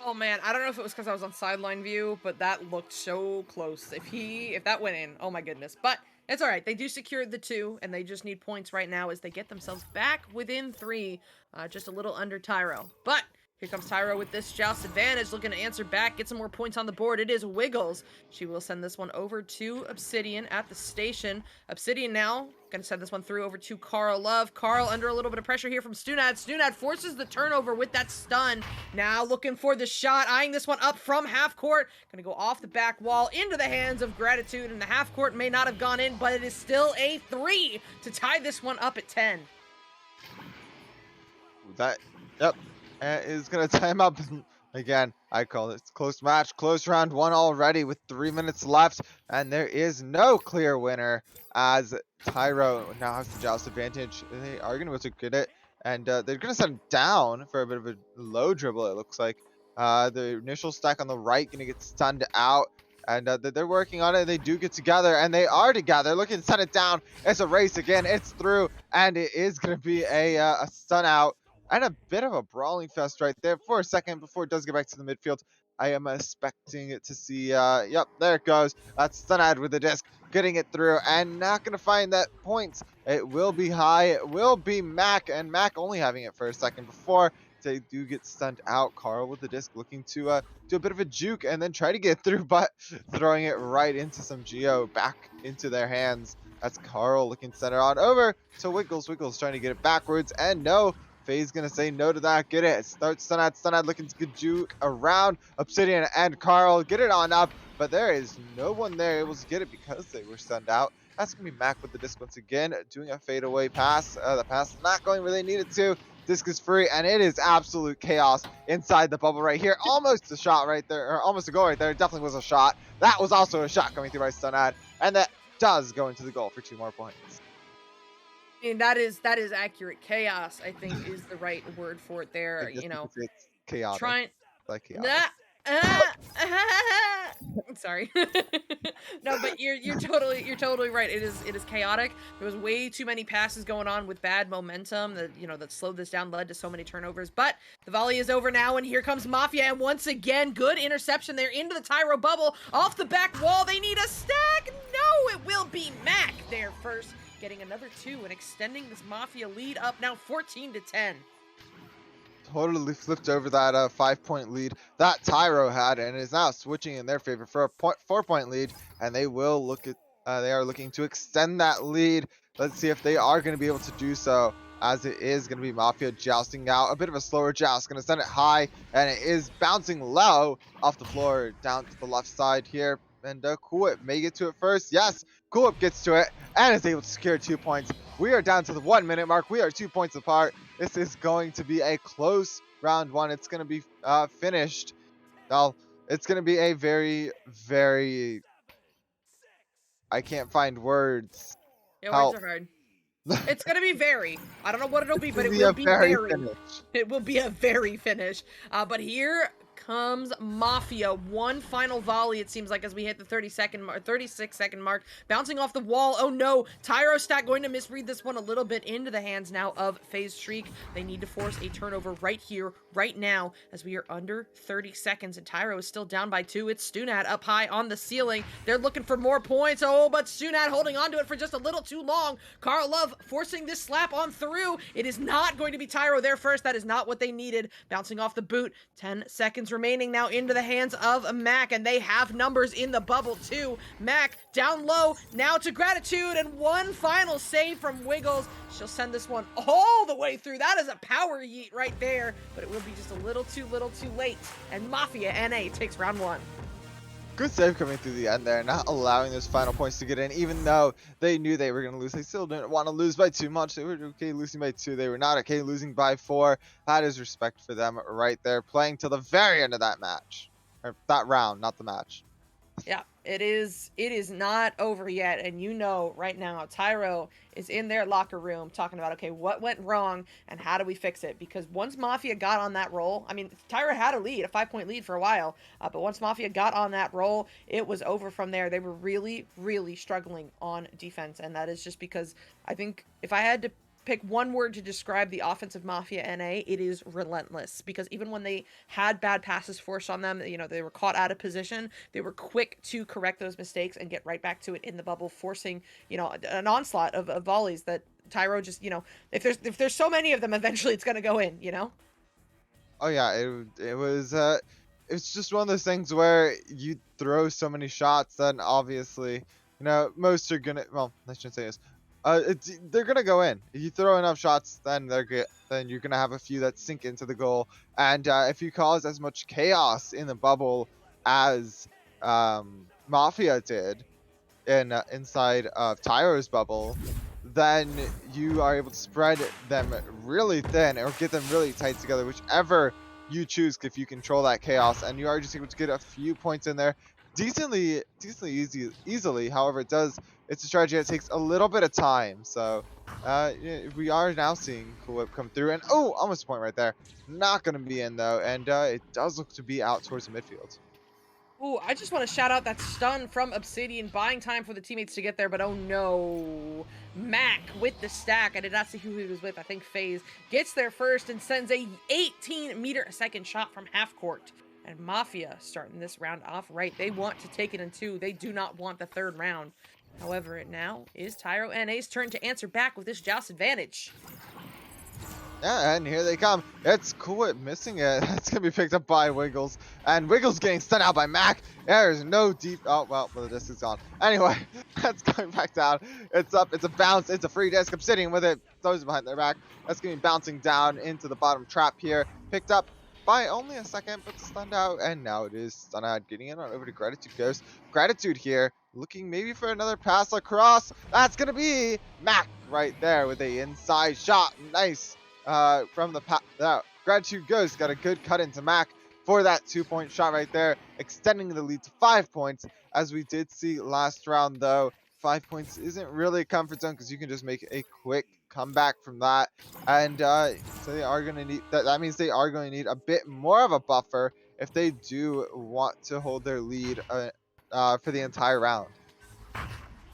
Speaker 1: Oh man, I don't know if it was because I was on sideline view, but that looked so close. If that went in, oh my goodness. But It's all right. They do secure the 2, and they just need points right now as they get themselves back within 3, just a little under Tyro. But here comes Tyro with this Joust advantage, looking to answer back, get some more points on the board. It is Wiggles. She will send this one over to Obsidian at the station. Obsidian now going to send this one through over to Carl Love. Carl under a little bit of pressure here from Stunad. Stunad forces the turnover with that stun. Now looking for the shot, eyeing this one up from half court. Going to go off the back wall into the hands of Gratitude, and the half court may not have gone in, but it is still a 3 to tie this one up at 10.
Speaker 2: Yep, is gonna time up again. I call it close match, close round 1 already with 3 minutes left, and there is no clear winner as Tyro now has the Joust advantage. They are gonna be able to get it, and they're gonna send down for a bit of a low dribble. It looks like the initial stack on the right gonna get stunned out. And they're working on it. They do get together, and they are together. Looking to send it down. It's a race again. It's through, and it is going to be a stun out. And a bit of a brawling fest right there for a second before it does get back to the midfield. I am expecting it to see, yep, there it goes. That's Stunad with the disc, getting it through, and not going to find that points. It will be high. It will be Mac, and Mac only having it for a second before they do get stunned out. Carl with the disc looking to do a bit of a juke and then try to get through, but throwing it right into some Geo back into their hands. That's Carl looking to center on over to Wiggles. Wiggles trying to get it backwards, and no. Faye's gonna say no to that. Get it. Start Stunad looking to juke around Obsidian and Carl. Get it on up, but there is no one there able to get it because they were stunned out. That's gonna be Mac with the disc once again, doing a fadeaway pass. The pass is not going where they needed to. Disc is free, and it is absolute chaos inside the bubble right here. Almost a shot right there, or almost a goal right there. It definitely was a shot. That was also a shot coming through by Stunad, and that does go into the goal for 2 more points.
Speaker 1: I mean, that is accurate. Chaos, I think, is the right word for it there. You know,
Speaker 2: it's chaotic.
Speaker 1: trying.
Speaker 2: Like chaotic.
Speaker 1: Sorry. No, but you're totally right. It is chaotic. There was way too many passes going on with bad momentum that slowed this down, led to so many turnovers. But the volley is over now, and here comes Mafia, and once again, good interception there into the Tyro bubble, off the back wall. They need a stack. No, it will be Mac there first, getting another 2 and extending this Mafia lead up now 14 to 10.
Speaker 2: Totally flipped over that 5-point lead that Tyro had, and is now switching in their favor for a 4-point lead, and they will they are looking to extend that lead. Let's see if they are going to be able to do so, as it is going to be Mafia jousting out. A bit of a slower joust, going to send it high, and it is bouncing low off the floor down to the left side here. And Coolwhip may get to it first. Yes, Coolwhip gets to it and is able to secure 2 points. We are down to the 1 minute mark. We are 2 points apart. This is going to be a close round 1. It's going to be finished. Well, it's going to be a very, very... I can't find words.
Speaker 1: Yeah,
Speaker 2: Help.
Speaker 1: words are hard. It's gonna be very. I don't know what it'll be, but it
Speaker 2: Be
Speaker 1: will
Speaker 2: a
Speaker 1: be
Speaker 2: very
Speaker 1: very.
Speaker 2: finish.
Speaker 1: It will be a very finish. But here comes Mafia. One final volley, it seems like, as we hit the 36-second mark. Bouncing off the wall. Oh no, Tyro Stack going to misread this one a little bit into the hands now of FaZe Shriek. They need to force a turnover right here, right now, as we are under 30 seconds, and Tyro is still down by 2. It's Stunad up high on the ceiling. They're looking for more points. Oh, but Stunad holding on to it for just a little too long. Carl Love forcing this slap on through. It is not going to be Tyro there first. That is not what they needed. Bouncing off the boot. 10 seconds remaining now into the hands of Mac, and they have numbers in the bubble too. Mac down low, now to Gratitude, and one final save from Wiggles. She'll send this one all the way through. That is a power yeet right there, but it will be just a little too late, and Mafia NA takes round 1.
Speaker 2: Good save coming through the end there, not allowing those final points to get in, even though they knew they were going to lose. They still didn't want to lose by too much. They were okay losing by 2. They were not okay losing by 4. That is respect for them right there, playing till the very end of that match. Or that round, not the match.
Speaker 1: Yeah, it is not over yet, and you know right now Tyro is in their locker room talking about, okay, what went wrong and how do we fix it? Because once Mafia got on that roll, I mean, Tyro had a 5-point lead for a while, but once Mafia got on that roll, it was over from there. They were really struggling on defense, and that is just because I think if I had to pick one word to describe the offensive Mafia NA, it is relentless. Because even when they had bad passes forced on them, you know, they were caught out of position, they were quick to correct those mistakes and get right back to it in the bubble, forcing, you know, an onslaught of volleys that Tyro just, you know, if there's so many of them, eventually it's gonna go in, you know?
Speaker 2: Oh yeah, it was it's just one of those things where you throw so many shots, then obviously, you know, most are gonna, well, I shouldn't say this. They're gonna go in. If you throw enough shots, then then you're gonna have a few that sink into the goal. And if you cause as much chaos in the bubble as Mafia did, inside of Tyro's bubble, then you are able to spread them really thin or get them really tight together, whichever you choose. If you control that chaos, and you are just able to get a few points in there decently easily. However, it's a strategy that takes a little bit of time. So yeah, we are now seeing Cool Whip come through, and oh, almost a point right there. Not going to be in though, and it does look to be out towards the midfield.
Speaker 1: Ooh, I just want to shout out that stun from Obsidian, buying time for the teammates to get there, but oh no. Mac with the stack. I did not see who he was with. I think FaZe gets there first and sends a 18-meter-a-second shot from half court. And Mafia starting this round off right. They want to take it in 2. They do not want the 3rd round. However, it now is Tyro NA's turn to answer back with this Joust advantage.
Speaker 2: Yeah, and here they come. It's Cool Whip missing it. It's going to be picked up by Wiggles. And Wiggles getting stunned out by Mac. There's no deep... Oh, well, the disc is gone. Anyway, that's going back down. It's up. It's a bounce. It's a free disc. I'm sitting with it. Throws it behind their back. That's going to be bouncing down into the bottom trap here. Picked up by only a second, but stunned out. And now it is stunned out. Getting in on over to Gratitude Ghost. Gratitude here. Looking maybe for another pass across. That's going to be Mac right there with a inside shot. Nice. From the Gratitude Ghost got a good cut into Mac for that 2-point shot right there, extending the lead to 5 points. As we did see last round, though, 5 points isn't really a comfort zone because you can just make a quick comeback from that. And so they are going to need that means they are going to need a bit more of a buffer if they do want to hold their lead for the entire round.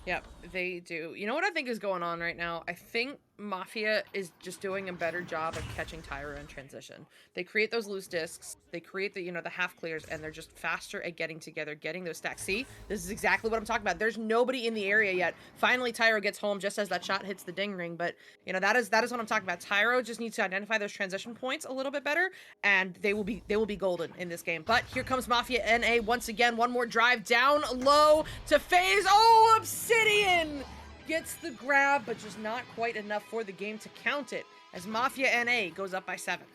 Speaker 1: Yep, they do. You know what I think is going on right now? I think Mafia is just doing a better job of catching Tyro in transition. They create those loose discs, they create the, you know, the half clears, and they're just faster at getting together, getting those stacks. See, this is exactly what I'm talking about. There's nobody in the area yet. Finally, Tyro gets home just as that shot hits the ding ring, but you know, that is what I'm talking about. Tyro just needs to identify those transition points a little bit better, and they will be golden in this game. But here comes Mafia NA once again. One more drive down low to FaZe. Oh, Obsidian gets the grab, but just not quite enough for the game to count it, as Mafia NA goes up by 7.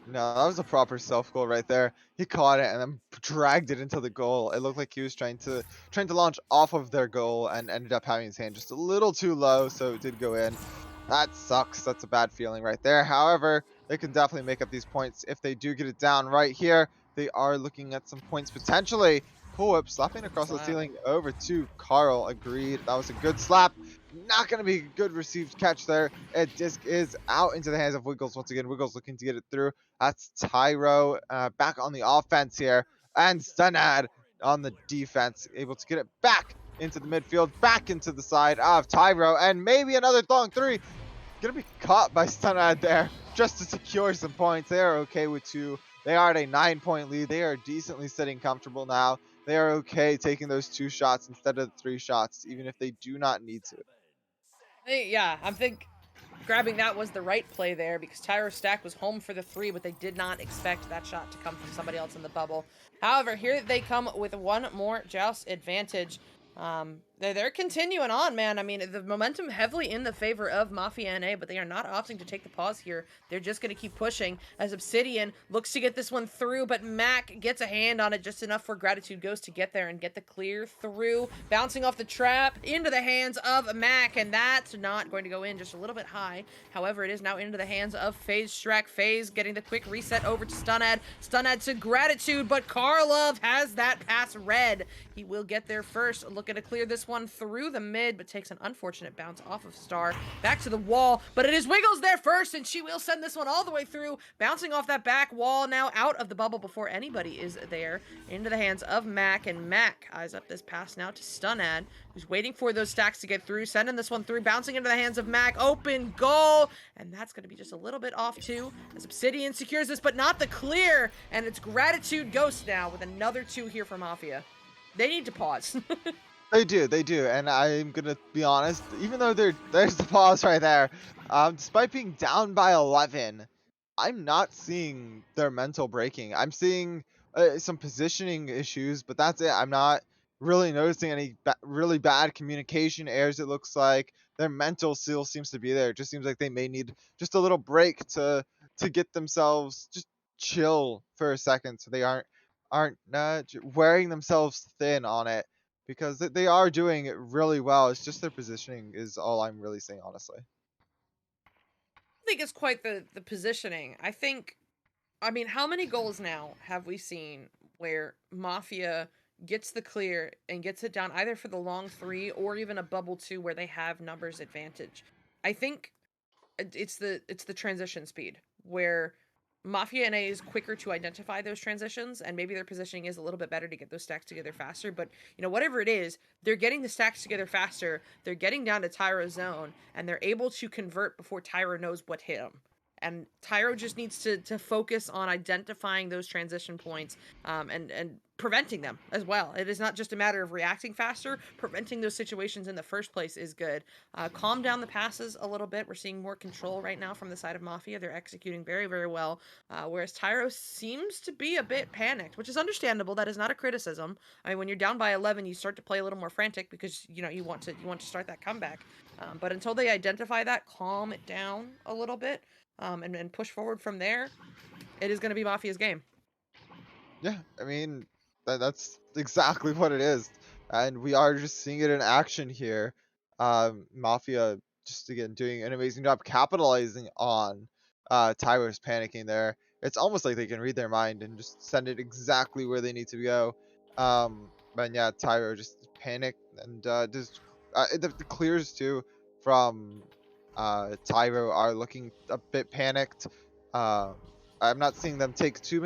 Speaker 2: No, that was a proper self goal right there. He caught it and then dragged it into the goal. It looked like he was trying to launch off of their goal and ended up having his hand just a little too low, so it did go in. That sucks. That's a bad feeling right there. However, they can definitely make up these points if they do get it down right here. They are looking at some points potentially. Cool Whip slapping across the ceiling over to Carl. Agreed. That was a good slap. Not going to be a good received catch there. A disc is out into the hands of Wiggles. Once again, Wiggles looking to get it through. That's Tyro back on the offense here. And Stunad on the defense. Able to get it back into the midfield. Back into the side of Tyro. And maybe another thong 3. Going to be caught by Stunad there just to secure some points. They are okay with 2. They are at a 9-point lead. They are decently sitting comfortable now. They are okay taking those 2 shots instead of the 3 shots, even if they do not need to.
Speaker 1: Yeah, I think grabbing that was the right play there, because Tyro Stack was home for the 3, but they did not expect that shot to come from somebody else in the bubble. However, here they come with one more Joust advantage. They're continuing on, man. I mean, the momentum heavily in the favor of Mafia NA, but they are not opting to take the pause here. They're just going to keep pushing as Obsidian looks to get this one through, but Mac gets a hand on it just enough for Gratitude Ghost to get there and get the clear through, bouncing off the trap into the hands of Mac, and that's not going to go in, just a little bit high. However, it is now into the hands of FaZe Shrek. FaZe getting the quick reset over to Stunad. Stunad to Gratitude, but Karlov has that pass read. He will get there first, looking to clear this this one through the mid, but takes an unfortunate bounce off of Star. Back to the wall, but it is Wiggles there first, and she will send this one all the way through, bouncing off that back wall, now out of the bubble before anybody is there, into the hands of Mac, and Mac eyes up this pass now to Stunad, who's waiting for those stacks to get through, sending this one through, bouncing into the hands of Mac, open goal, and that's going to be just a little bit off too, as Obsidian secures this, but not the clear, and it's Gratitude Ghost now with another 2 here for Mafia. They need to pause.
Speaker 2: They do, and I'm gonna be honest. Even though there's the pause right there, despite being down by 11, I'm not seeing their mental breaking. I'm seeing some positioning issues, but that's it. I'm not really noticing any really bad communication errors. It looks like their mental still seems to be there. It just seems like they may need just a little break to get themselves just chill for a second, so they aren't wearing themselves thin on it, because they are doing it really well. It's just their positioning is all I'm really saying, honestly.
Speaker 1: I think it's quite the positioning. I mean, how many goals now have we seen where Mafia gets the clear and gets it down either for the long 3 or even a bubble 2 where they have numbers advantage? I think it's the transition speed where Mafia NA is quicker to identify those transitions, and maybe their positioning is a little bit better to get those stacks together faster, but whatever it is, they're getting the stacks together faster, they're getting down to Tyro's zone, and they're able to convert before Tyro knows what hit him. And Tyro just needs to focus on identifying those transition points, and preventing them as well. It is not just a matter of reacting faster. Preventing those situations in the first place is good. Calm down the passes a little bit. We're seeing more control right now from the side of Mafia. They're executing very, very well. Whereas Tyro seems to be a bit panicked, which is understandable. That is not a criticism. I mean, when you're down by 11, you start to play a little more frantic because you want to start that comeback. But until they identify that, calm it down a little bit. And push forward from there, it is going to be Mafia's game.
Speaker 2: Yeah, I mean, that's exactly what it is, and we are just seeing it in action here. Mafia just again doing an amazing job capitalizing on Tyro's panicking there. It's almost like they can read their mind and just send it exactly where they need to go. But yeah, Tyro just panicked, and just the clears too from Tyro are looking a bit panicked. Um, I'm not seeing them take too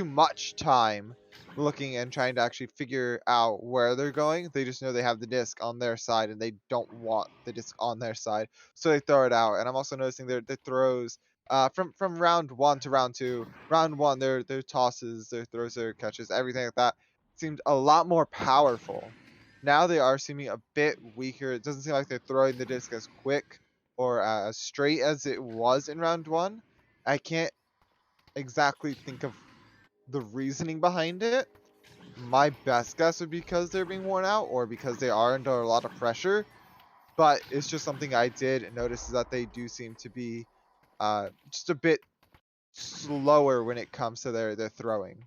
Speaker 2: much time looking and trying to actually figure out where they're going. They just know they have the disc on their side and they don't want the disc on their side, so they throw it out. And I'm also noticing their throws from round 1 to round 2. Round 1, their tosses, their throws, their catches, everything like that seemed a lot more powerful. Now they are seeming a bit weaker. It doesn't seem like they're throwing the disc as quick or as straight as it was in round 1. I can't exactly think of the reasoning behind it. My best guess would be because they're being worn out or because they are under a lot of pressure. But it's just something I did notice, is that they do seem to be just a bit slower when it comes to their throwing.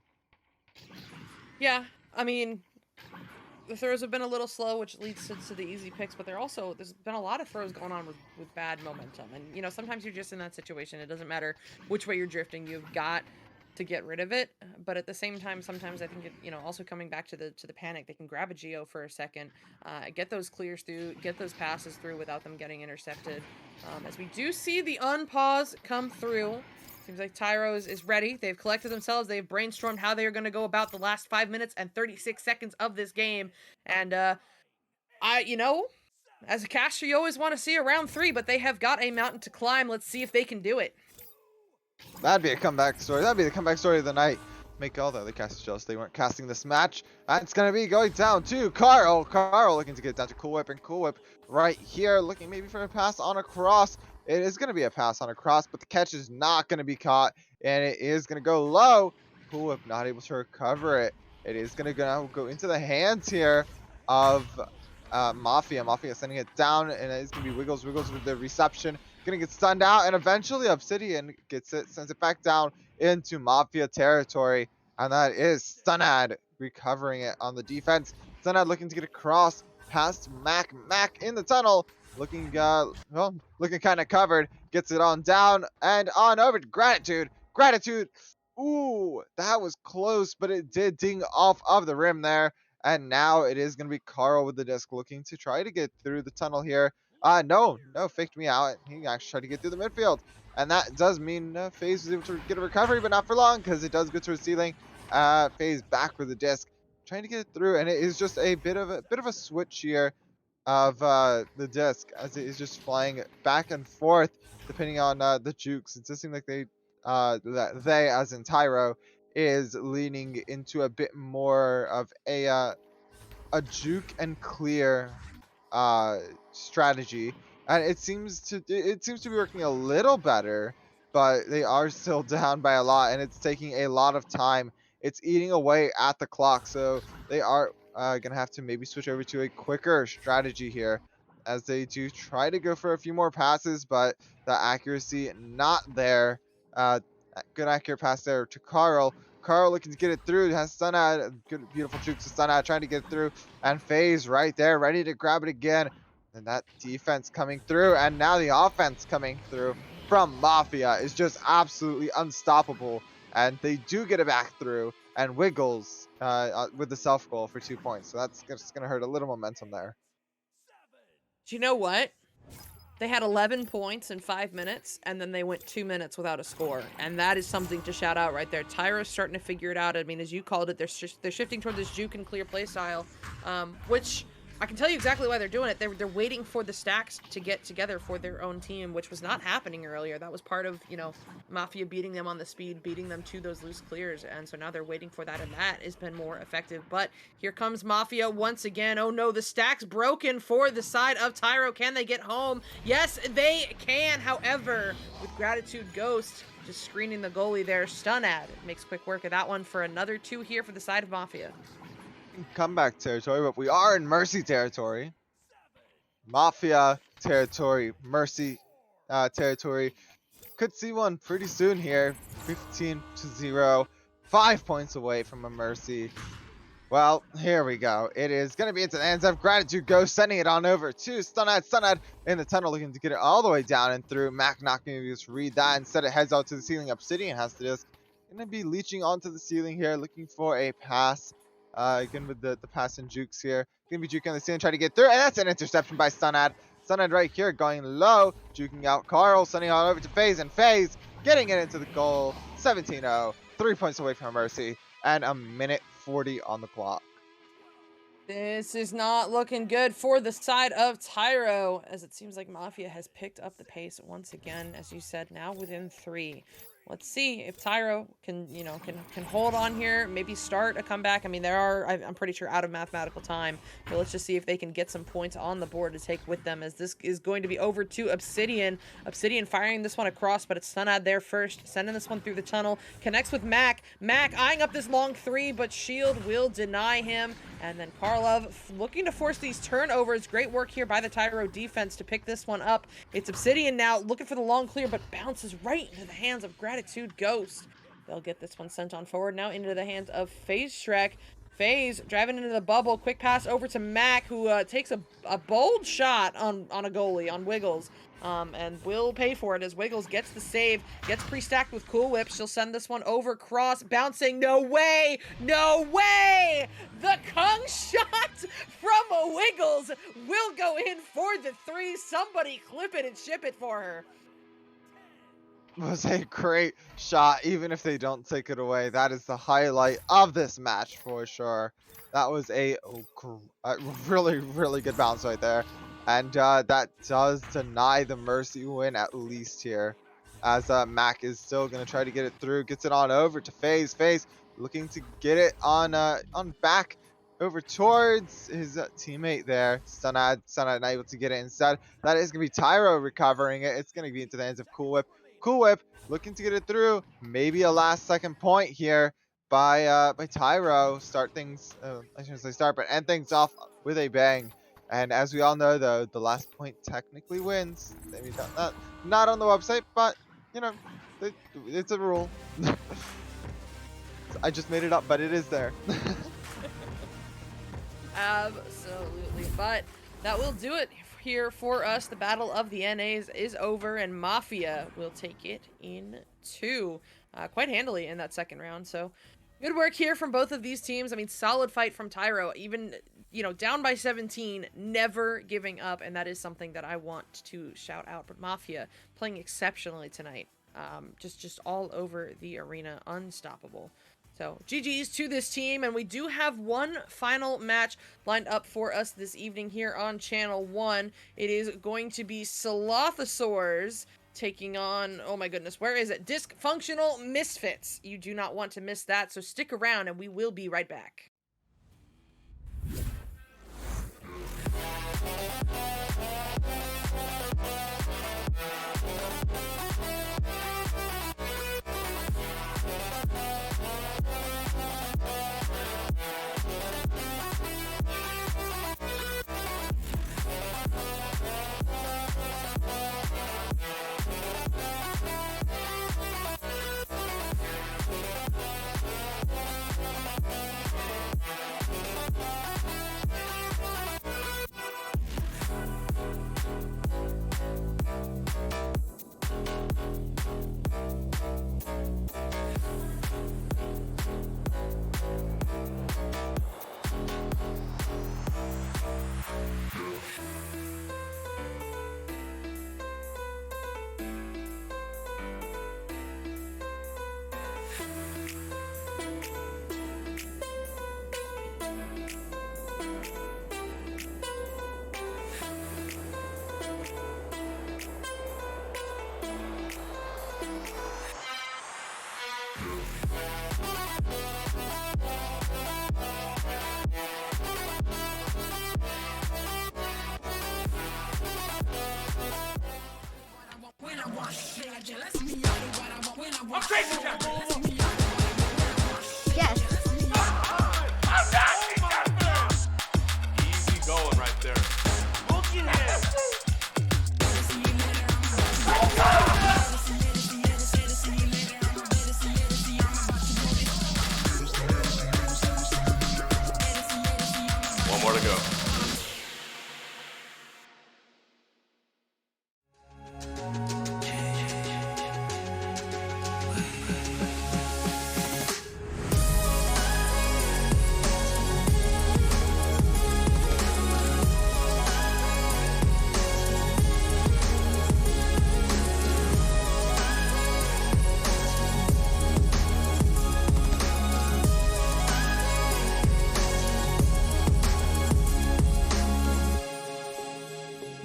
Speaker 1: Yeah, I mean, the throws have been a little slow, which leads to the easy picks, but there's been a lot of throws going on with bad momentum. And, sometimes you're just in that situation. It doesn't matter which way you're drifting. You've got to get rid of it. But at the same time, sometimes I think, also coming back to the panic, they can grab a Geo for a second, get those clears through, get those passes through without them getting intercepted. As we do see the unpause come through. Seems like Tyro is ready. They've collected themselves. They've brainstormed how they are going to go about the last 5 minutes and 36 seconds of this game. And, as a caster, you always want to see a round 3, but they have got a mountain to climb. Let's see if they can do it.
Speaker 2: That'd be a comeback story. That'd be the comeback story of the night. Make all the other casters jealous they weren't casting this match. And it's going to be going down to Carl. Carl looking to get down to Cool Whip, and Cool Whip right here looking maybe for a pass on a cross. It is going to be a pass on a cross, but the catch is not going to be caught, and it is going to go low. Cool Whip not able to recover it. It is going to go into the hands here of Mafia. Mafia sending it down, and it's going to be Wiggles with the reception. Going to get stunned out, and eventually Obsidian gets it, sends it back down into Mafia territory, and that is Stunad recovering it on the defense. Stunad looking to get across past Mac. Mac in the tunnel, looking looking kind of covered, gets it on down and on over to Gratitude. Gratitude, ooh, that was close, but it did ding off of the rim there, And now it is going to be Carl with the disc looking to try to get through the tunnel here. No, faked me out. He actually tried to get through the midfield. And that does mean FaZe was able to get a recovery, but not for long because it does go to the ceiling. FaZe back with the disc, trying to get it through, and it is just a bit of a switch here of the disc as it is just flying back and forth depending on the jukes. It does seem like that they as in Tyro is leaning into a bit more of a juke and clear uh strategy, and it seems to be working a little better, but they are still down by a lot and it's taking a lot of time. It's eating away at the clock, so they are gonna have to maybe switch over to a quicker strategy here as they do try to go for a few more passes, but the accuracy not there. Good accurate pass there to Carl looking to get it through, has Sunad, good beautiful jukes to Sunad, trying to get it through, and FaZe right there, ready to grab it again. And that defense coming through, and now the offense coming through from Mafia is just absolutely unstoppable. And they do get it back through, and Wiggles with the self goal for 2 points. So that's just going to hurt a little momentum there.
Speaker 1: Do you know what? They had 11 points in 5 minutes, and then they went 2 minutes without a score. And that is something to shout out right there. Tyro's starting to figure it out. I mean, as you called it, they're shifting toward this juke and clear play style, which I can tell you exactly why they're doing it. They're waiting for the stacks to get together for their own team, which was not happening earlier. That was part of, Mafia beating them on the speed, beating them to those loose clears. And so now they're waiting for that, and that has been more effective. But here comes Mafia once again. Oh no, the stack's broken for the side of Tyro. Can they get home? Yes, they can. However, with Gratitude Ghost just screening the goalie there, Stunad makes quick work of that one for another 2 here for the side of Mafia.
Speaker 2: Comeback territory, but we are in Mercy territory. Mafia territory, Mercy territory. Could see one pretty soon here. 15-0, 5 points away from a Mercy. Well, here we go. It is going to be into the hands of Gratitude Ghost, sending it on over to Stunad in the tunnel, looking to get it all the way down and through. Mac not going to just read that. Instead, it heads out to the ceiling. Obsidian has to just going to be leeching onto the ceiling here, looking for a pass. Again with the pass and jukes here. Going to be juking on the ceiling, trying to get through, and that's an interception by Stunad. Stunad right here going low, juking out Carl, sending it on over to FaZe, and FaZe getting it into the goal. 17-0, 3 points away from Mercy, and a minute 40 on the clock.
Speaker 1: This is not looking good for the side of Tyro, as it seems like Mafia has picked up the pace once again, as you said, now within 3. Let's see if Tyro can hold on here, maybe start a comeback. I mean, I'm pretty sure out of mathematical time, but let's just see if they can get some points on the board to take with them, as this is going to be over to Obsidian. Obsidian firing this one across, but it's Sunad there first, sending this one through the tunnel, connects with Mac. Mac eyeing up this long 3, but Shield will deny him. And then Karlov looking to force these turnovers. Great work here by the Tyro defense to pick this one up. It's Obsidian now looking for the long clear, but bounces right into the hands of Gratitude Ghost. They'll get this one sent on forward now into the hands of FaZe Shrek. FaZe driving into the bubble. Quick pass over to Mac, who takes a bold shot on a goalie, on Wiggles. And will pay for it as Wiggles gets the save, gets pre-stacked with Cool Whip. She'll send this one over, cross, bouncing, no way, no way! The Kung shot from Wiggles will go in for the 3. Somebody clip it and ship it for her.
Speaker 2: Was a great shot, even if they don't take it away. That is the highlight of this match for sure. That was a really, really good bounce right there. And that does deny the Mercy win, at least here, as Mac is still going to try to get it through. Gets it on over to FaZe. FaZe looking to get it on back over towards his teammate there. Stunad not able to get it instead. That is going to be Tyro recovering it. It's going to be into the hands of Cool Whip. Cool Whip looking to get it through. Maybe a last second point here by Tyro. Start things, I shouldn't say start, but end things off with a bang. And as we all know, though, the last point technically wins. I mean, not on the website, but, it's a rule. I just made it up, but it is there.
Speaker 1: Absolutely. But that will do it here for us. The battle of the NAs is over, and Mafia will take it in 2 quite handily in that second round. So Good work here from both of these teams. I mean, solid fight from Tyro. Even, you know, down by 17, never giving up. And that is something that I want to shout out. But Mafia playing exceptionally tonight. Just all over the arena. Unstoppable. So, GG's to this team. And we do have one final match lined up for us this evening here on Channel 1. It is going to be Slothosaurs taking on, oh my goodness, where is it? Dysfunctional Misfits. You do not want to miss that, so stick around and we will be right back.
Speaker 4: I'm crazy, Captain.
Speaker 3: Yes.
Speaker 4: Easy going right there. Booking him. One more to go.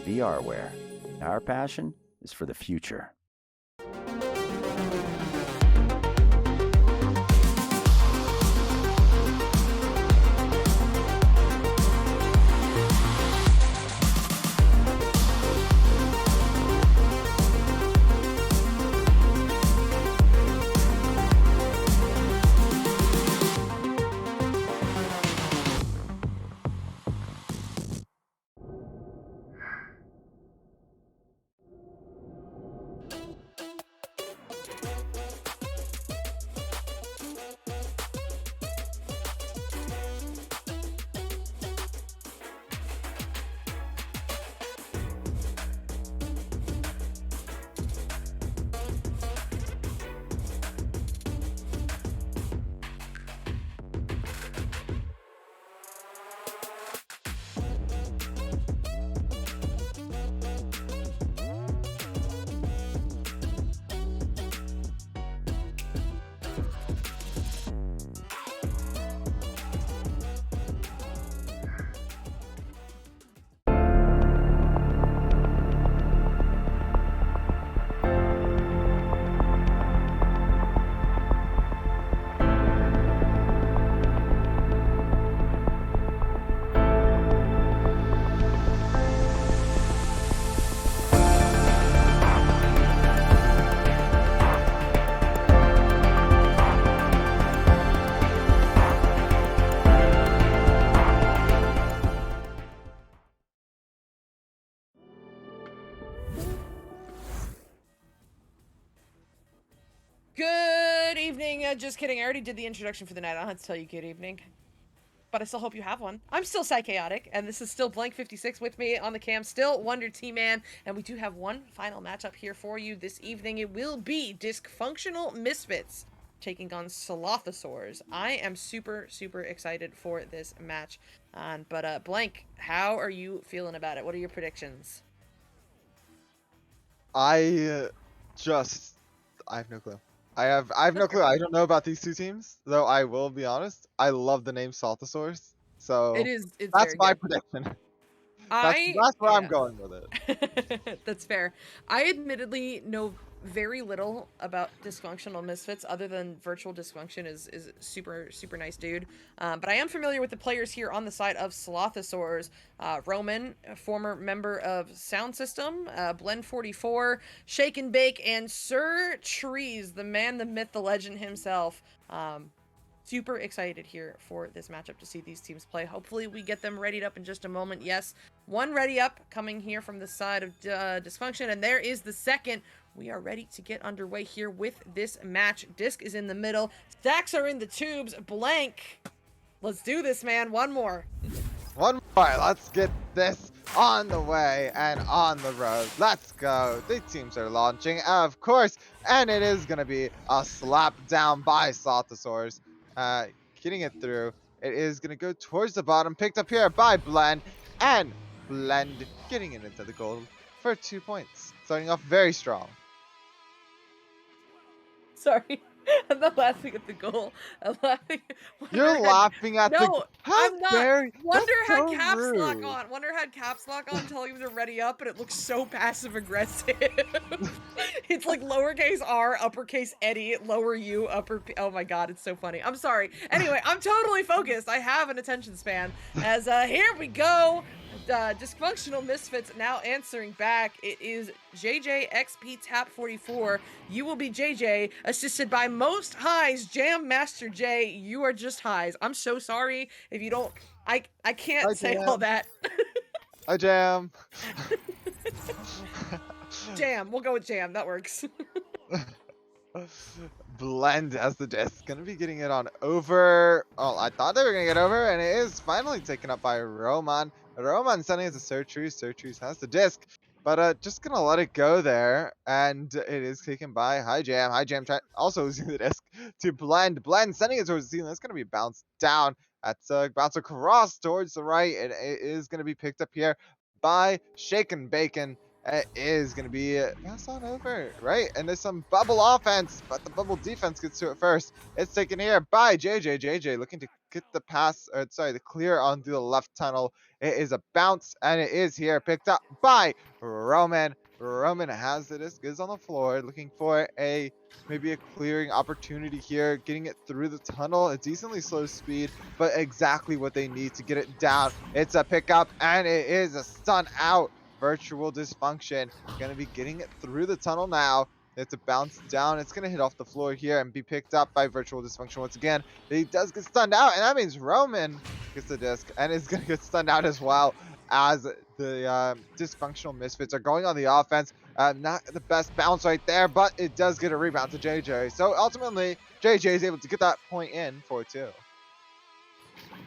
Speaker 5: VRware. Our passion is for the future.
Speaker 1: Good evening. Just kidding. I already did the introduction for the night. I don't have to tell you good evening. But I still hope you have one. I'm still Psychaotic, and this is still Blank56 with me on the cam, still Wonder T-Man, and we do have one final matchup here for you this evening. It will be Dysfunctional Misfits taking on Slothosaurs. I am super, super excited for this match. But Blank, how are you feeling about it? What are your predictions?
Speaker 2: I just I have no clue. I have no clue. I don't know about these two teams, though I will be honest. I love the name Saltosaurus. So
Speaker 1: It's
Speaker 2: that's
Speaker 1: very
Speaker 2: my
Speaker 1: good.
Speaker 2: prediction.
Speaker 1: I
Speaker 2: That's where I'm
Speaker 1: yeah.
Speaker 2: going with it.
Speaker 1: That's fair. I admittedly know very little about dysfunctional misfits other than virtual dysfunction is super super nice dude. But I am familiar with the players here on the side of Slothosaurs. Roman, a former member of Sound System, Blend 44, Shake and Bake, and Sir Trees, the man, the myth, the legend himself. Super excited here for this matchup to see these teams play. Hopefully we get them readied up in just a moment. Yes, one ready up coming here from the side of Dysfunction, and there is the second. We are ready to get underway here with this match. Disc is in the middle. Stacks are in the tubes. Blank. Let's do this, man. One more.
Speaker 2: One more. Let's get this on the way and on the road. Let's go. The teams are launching, of course, and it is going to be a slap down by Saltosaurs. Getting it through. It is going to go towards the bottom, picked up here by Blend, and Blend getting it into the goal for 2 points. Starting off very strong.
Speaker 1: Sorry. I'm not laughing at the goal. I'm laughing.
Speaker 2: You're laughing at the.
Speaker 1: No,
Speaker 2: How
Speaker 1: I'm not.
Speaker 2: dare you?
Speaker 1: Wonder
Speaker 2: That's
Speaker 1: had
Speaker 2: so
Speaker 1: caps lock
Speaker 2: rude.
Speaker 1: on. Wonder had caps lock on telling him to ready up, and it looks so passive aggressive. It's like lowercase r, uppercase Eddie, lower U, upper P. Oh my god, it's so funny. I'm sorry. Anyway, I'm totally focused. I have an attention span. As here we go. Dysfunctional Misfits now answering back. It is JJ Tap 44. You will be JJ, assisted by Most Highs Jam Master J. You are just highs. I'm so sorry if you don't. I can't
Speaker 2: Hi,
Speaker 1: say
Speaker 2: Jam.
Speaker 1: all that.
Speaker 2: Hi, Jam.
Speaker 1: Jam. We'll go with Jam. That works.
Speaker 2: Blend as the disc. Gonna be getting it on over. Oh, I thought they were gonna get over, and it is finally taken up by Roman. Roman sending it to Sertruce. Sertruce has the disc, but just gonna let it go there, and it is taken by High Jam. High Jam also using the disc to Blend. Blend sending it towards the ceiling. That's gonna be bounced down. That's bounce across towards the right, and it is gonna be picked up here by Shaken Bacon. It is going to be passed on over, right? And there's some bubble offense, but the bubble defense gets to it first. It's taken here by JJ. JJ looking to get the pass, or sorry, the clear onto the left tunnel. It is a bounce, and it is here picked up by Roman. Roman has the disc, is on the floor, looking for maybe a clearing opportunity here, getting it through the tunnel. A decently slow speed, but exactly what they need to get it down. It's a pickup, and it is a stun out. Virtual Dysfunction gonna be getting it through the tunnel now. It's a bounce down. It's gonna hit off the floor here and be picked up by Virtual Dysfunction once again. He does get stunned out, and that means Roman gets the disc and is gonna get stunned out as well, as the Dysfunctional Misfits are going on the offense. Not the best bounce right there, but it does get a rebound to JJ. So ultimately, JJ is able to get that point in for 2.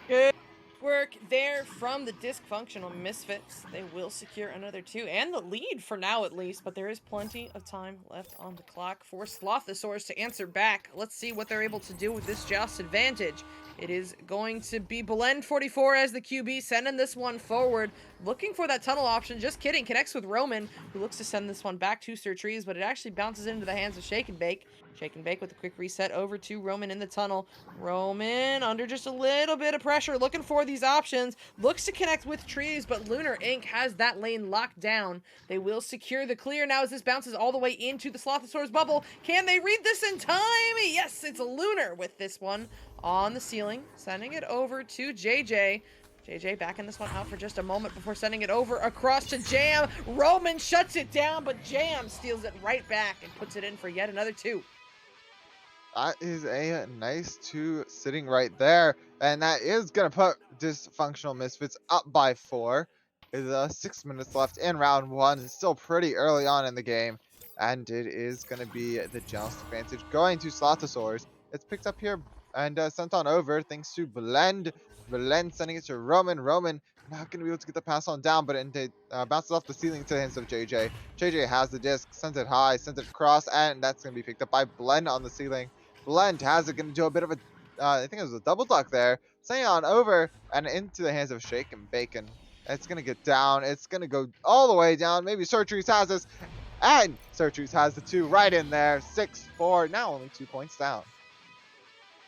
Speaker 1: Good work there from the Dysfunctional Misfits. They will secure another 2 and the lead for now at least, but there is plenty of time left on the clock for Slothosaurs to answer back. Let's see what they're able to do with this joust advantage. It is going to be Blend 44 as the QB, sending this one forward, looking for that tunnel option. Just kidding, connects with Roman, who looks to send this one back to Sir Trees, but it actually bounces into the hands of Shake and Bake. Shake and Bake with a quick reset over to Roman in the tunnel. Roman under just a little bit of pressure, looking for these options. Looks to connect with Trees, but Lunar Inc. has that lane locked down. They will secure the clear now as this bounces all the way into the Slothosaurus bubble. Can they read this in time? Yes, it's Lunar with this one on the ceiling, sending it over to JJ. JJ backing this one out for just a moment before sending it over across to Jam. Roman shuts it down, but Jam steals it right back and puts it in for yet another 2.
Speaker 2: That is a nice 2 sitting right there. And that is going to put Dysfunctional Misfits up by 4. With 6 minutes left in round 1. It's still pretty early on in the game. And it is going to be the joust advantage going to Slothosaurs. It's picked up here and sent on over thanks to Blend. Blend sending it to Roman. Roman not going to be able to get the pass on down, but it bounces off the ceiling to the hands of JJ. JJ has the disc, sends it high, sends it across, and that's going to be picked up by Blend on the ceiling. Blend has it, going to do a bit of a, I think it was a double duck there. Sending it on over and into the hands of Shake and Bacon. It's going to get down. It's going to go all the way down. Maybe Surtrees has this. And Surtrees has the 2 right in there. 6-4. Now only 2 points down.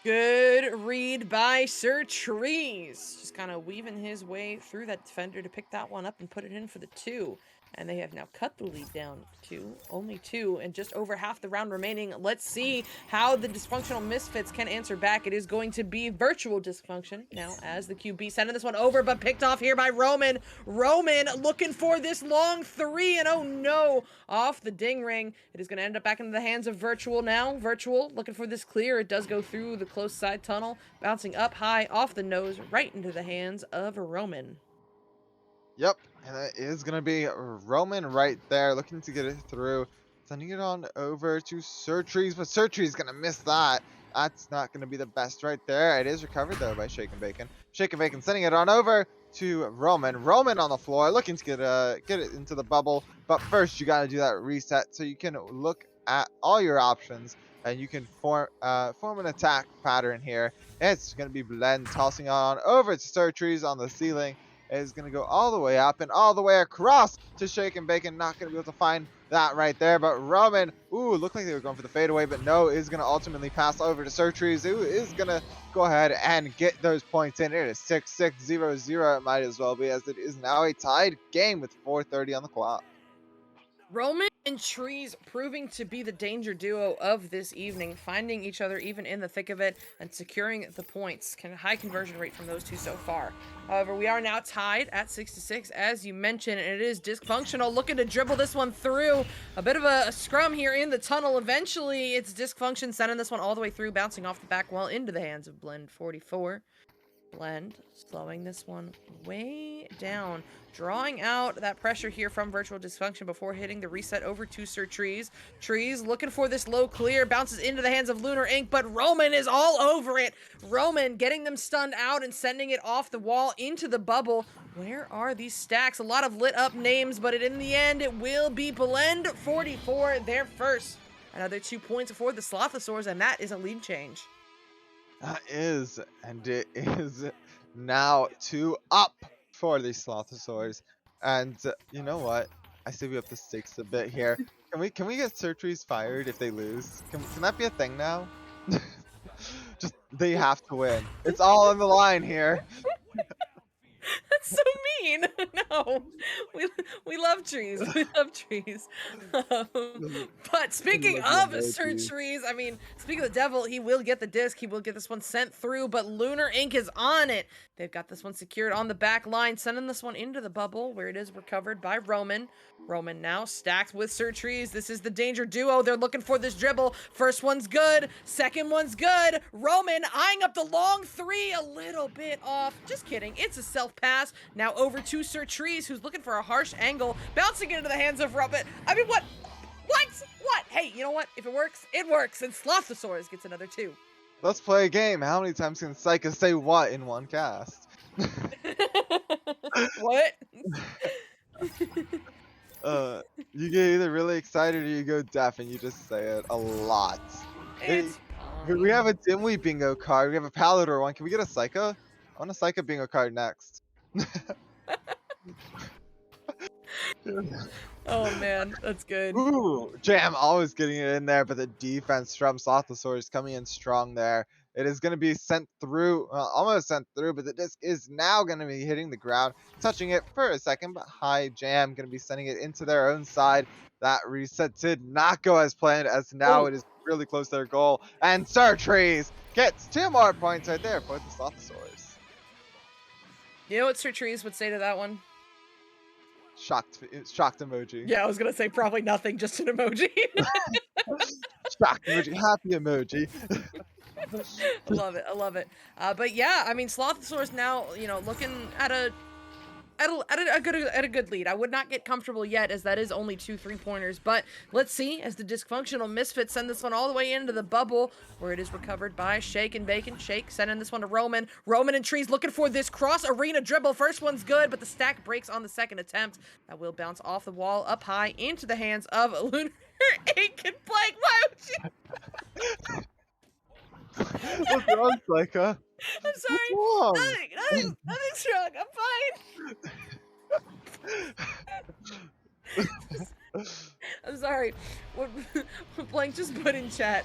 Speaker 1: Good read by Sir Trees. Just kind of weaving his way through that defender to pick that one up and put it in for the 2. And they have now cut the lead down to only 2 and just over half the round remaining. Let's see how the dysfunctional misfits can answer back. It is going to be virtual dysfunction now as the QB sending this one over, but picked off here by Roman. Roman looking for this long 3, and oh no, off the ding ring. It is going to end up back into the hands of Virtual now. Virtual looking for this clear. It does go through the close side tunnel, bouncing up high off the nose, right into the hands of Roman.
Speaker 2: Yep, and that is going to be Roman right there, looking to get it through. Sending it on over to Surtrees, but Surtrees going to miss that. That's not going to be the best right there. It is recovered, though, by Shake and Bacon. Shake and Bacon sending it on over to Roman. Roman on the floor, looking to get it into the bubble. But first, you got to do that reset so you can look at all your options. And you can form an attack pattern here. It's going to be Blend tossing it on over to Surtrees on the ceiling. Is going to go all the way up and all the way across to Shake and Bacon. Not going to be able to find that right there. But Roman, ooh, looked like they were going for the fadeaway, but no, is going to ultimately pass over to Surtrees, who is going to go ahead and get those points in. It is 6-6-0-0. It might as well be, as it is now a tied game with 4:30 on the clock.
Speaker 1: Roman and Trees proving to be the danger duo of this evening, finding each other even in the thick of it and securing the points. High conversion rate from those two so far. However, we are now tied at 6-6, as you mentioned, and it is dysfunctional, looking to dribble this one through. A bit of a scrum here in the tunnel. Eventually, it's dysfunction sending this one all the way through, bouncing off the back wall into the hands of Blend 44. Blend slowing this one way down, drawing out that pressure here from virtual dysfunction before hitting the reset over to Sir Trees. Trees looking for this low clear, bounces into the hands of Lunar Ink, but Roman is all over it. Roman getting them stunned out and sending it off the wall into the bubble. Where are these stacks? A lot of lit up names, but in the end it will be Blend 44 their first. Another 2 points for the Slothosaurs, and that is a lead change.
Speaker 2: That is, and it is now 2 up for the Slothosaurs. And you know what? I say we up the stakes a bit here. Can we get Surtrees fired if they lose? Can that be a thing now? Just they have to win. It's all on the line here.
Speaker 1: That's so mean. No, we love trees. We love trees. But speaking of Sir Trees, I mean, speaking of the devil, he will get the disc. He will get this one sent through, but Lunar Ink is on it. They've got this one secured on the back line, sending this one into the bubble where it is recovered by Roman. Roman now stacked with Sir Trees. This is the danger duo. They're looking for this dribble. First one's good. Second one's good. Roman eyeing up the long 3, a little bit off. Just kidding. It's a self pass. Now over to Sir Trees, who's looking for a harsh angle. Bouncing into the hands of Roman. I mean, what? What? Hey, you know what? If it works, it works. And Slothosaurus gets another 2.
Speaker 2: Let's play a game. How many times can Psycho say what in one cast?
Speaker 1: What?
Speaker 2: You get either really excited or you go deaf, and you just say it a lot.
Speaker 1: It's
Speaker 2: We have a Dimly bingo card. We have a Palador one. Can we get a Psycho? I want a Psycho bingo card next.
Speaker 1: Oh man, that's good.
Speaker 2: Ooh, Jam always getting it in there, but the defense from Slothosaurus coming in strong there. It is going to be sent through, almost sent through, but the disc is now going to be hitting the ground, touching it for a second, but High Jam going to be sending it into their own side. That reset did not go as planned, as now it is really close to their goal. And Sir Trees gets 2 more points right there for the Slothosaurus.
Speaker 1: You know what Sir Trees would say to that one?
Speaker 2: Shocked emoji.
Speaker 1: Yeah, I was gonna say probably nothing, just an emoji.
Speaker 2: Shocked emoji, happy emoji.
Speaker 1: I love it. I love it. But yeah, I mean, Slothosaurus now, looking at a good lead. I would not get comfortable yet, as that is only 2 3-pointers. But let's see as the dysfunctional misfits send this one all the way into the bubble, where it is recovered by Shake and Bacon. Shake sending this one to Roman. Roman and Trees looking for this cross arena dribble. First one's good, but the stack breaks on the second attempt. That will bounce off the wall up high into the hands of Lunar Ink and Blank. Why would you?
Speaker 2: What's wrong, Psycho?
Speaker 1: I'm
Speaker 2: What's
Speaker 1: sorry.
Speaker 2: wrong?
Speaker 1: Nothing's wrong. I'm fine. I'm sorry. What Blank just put in chat.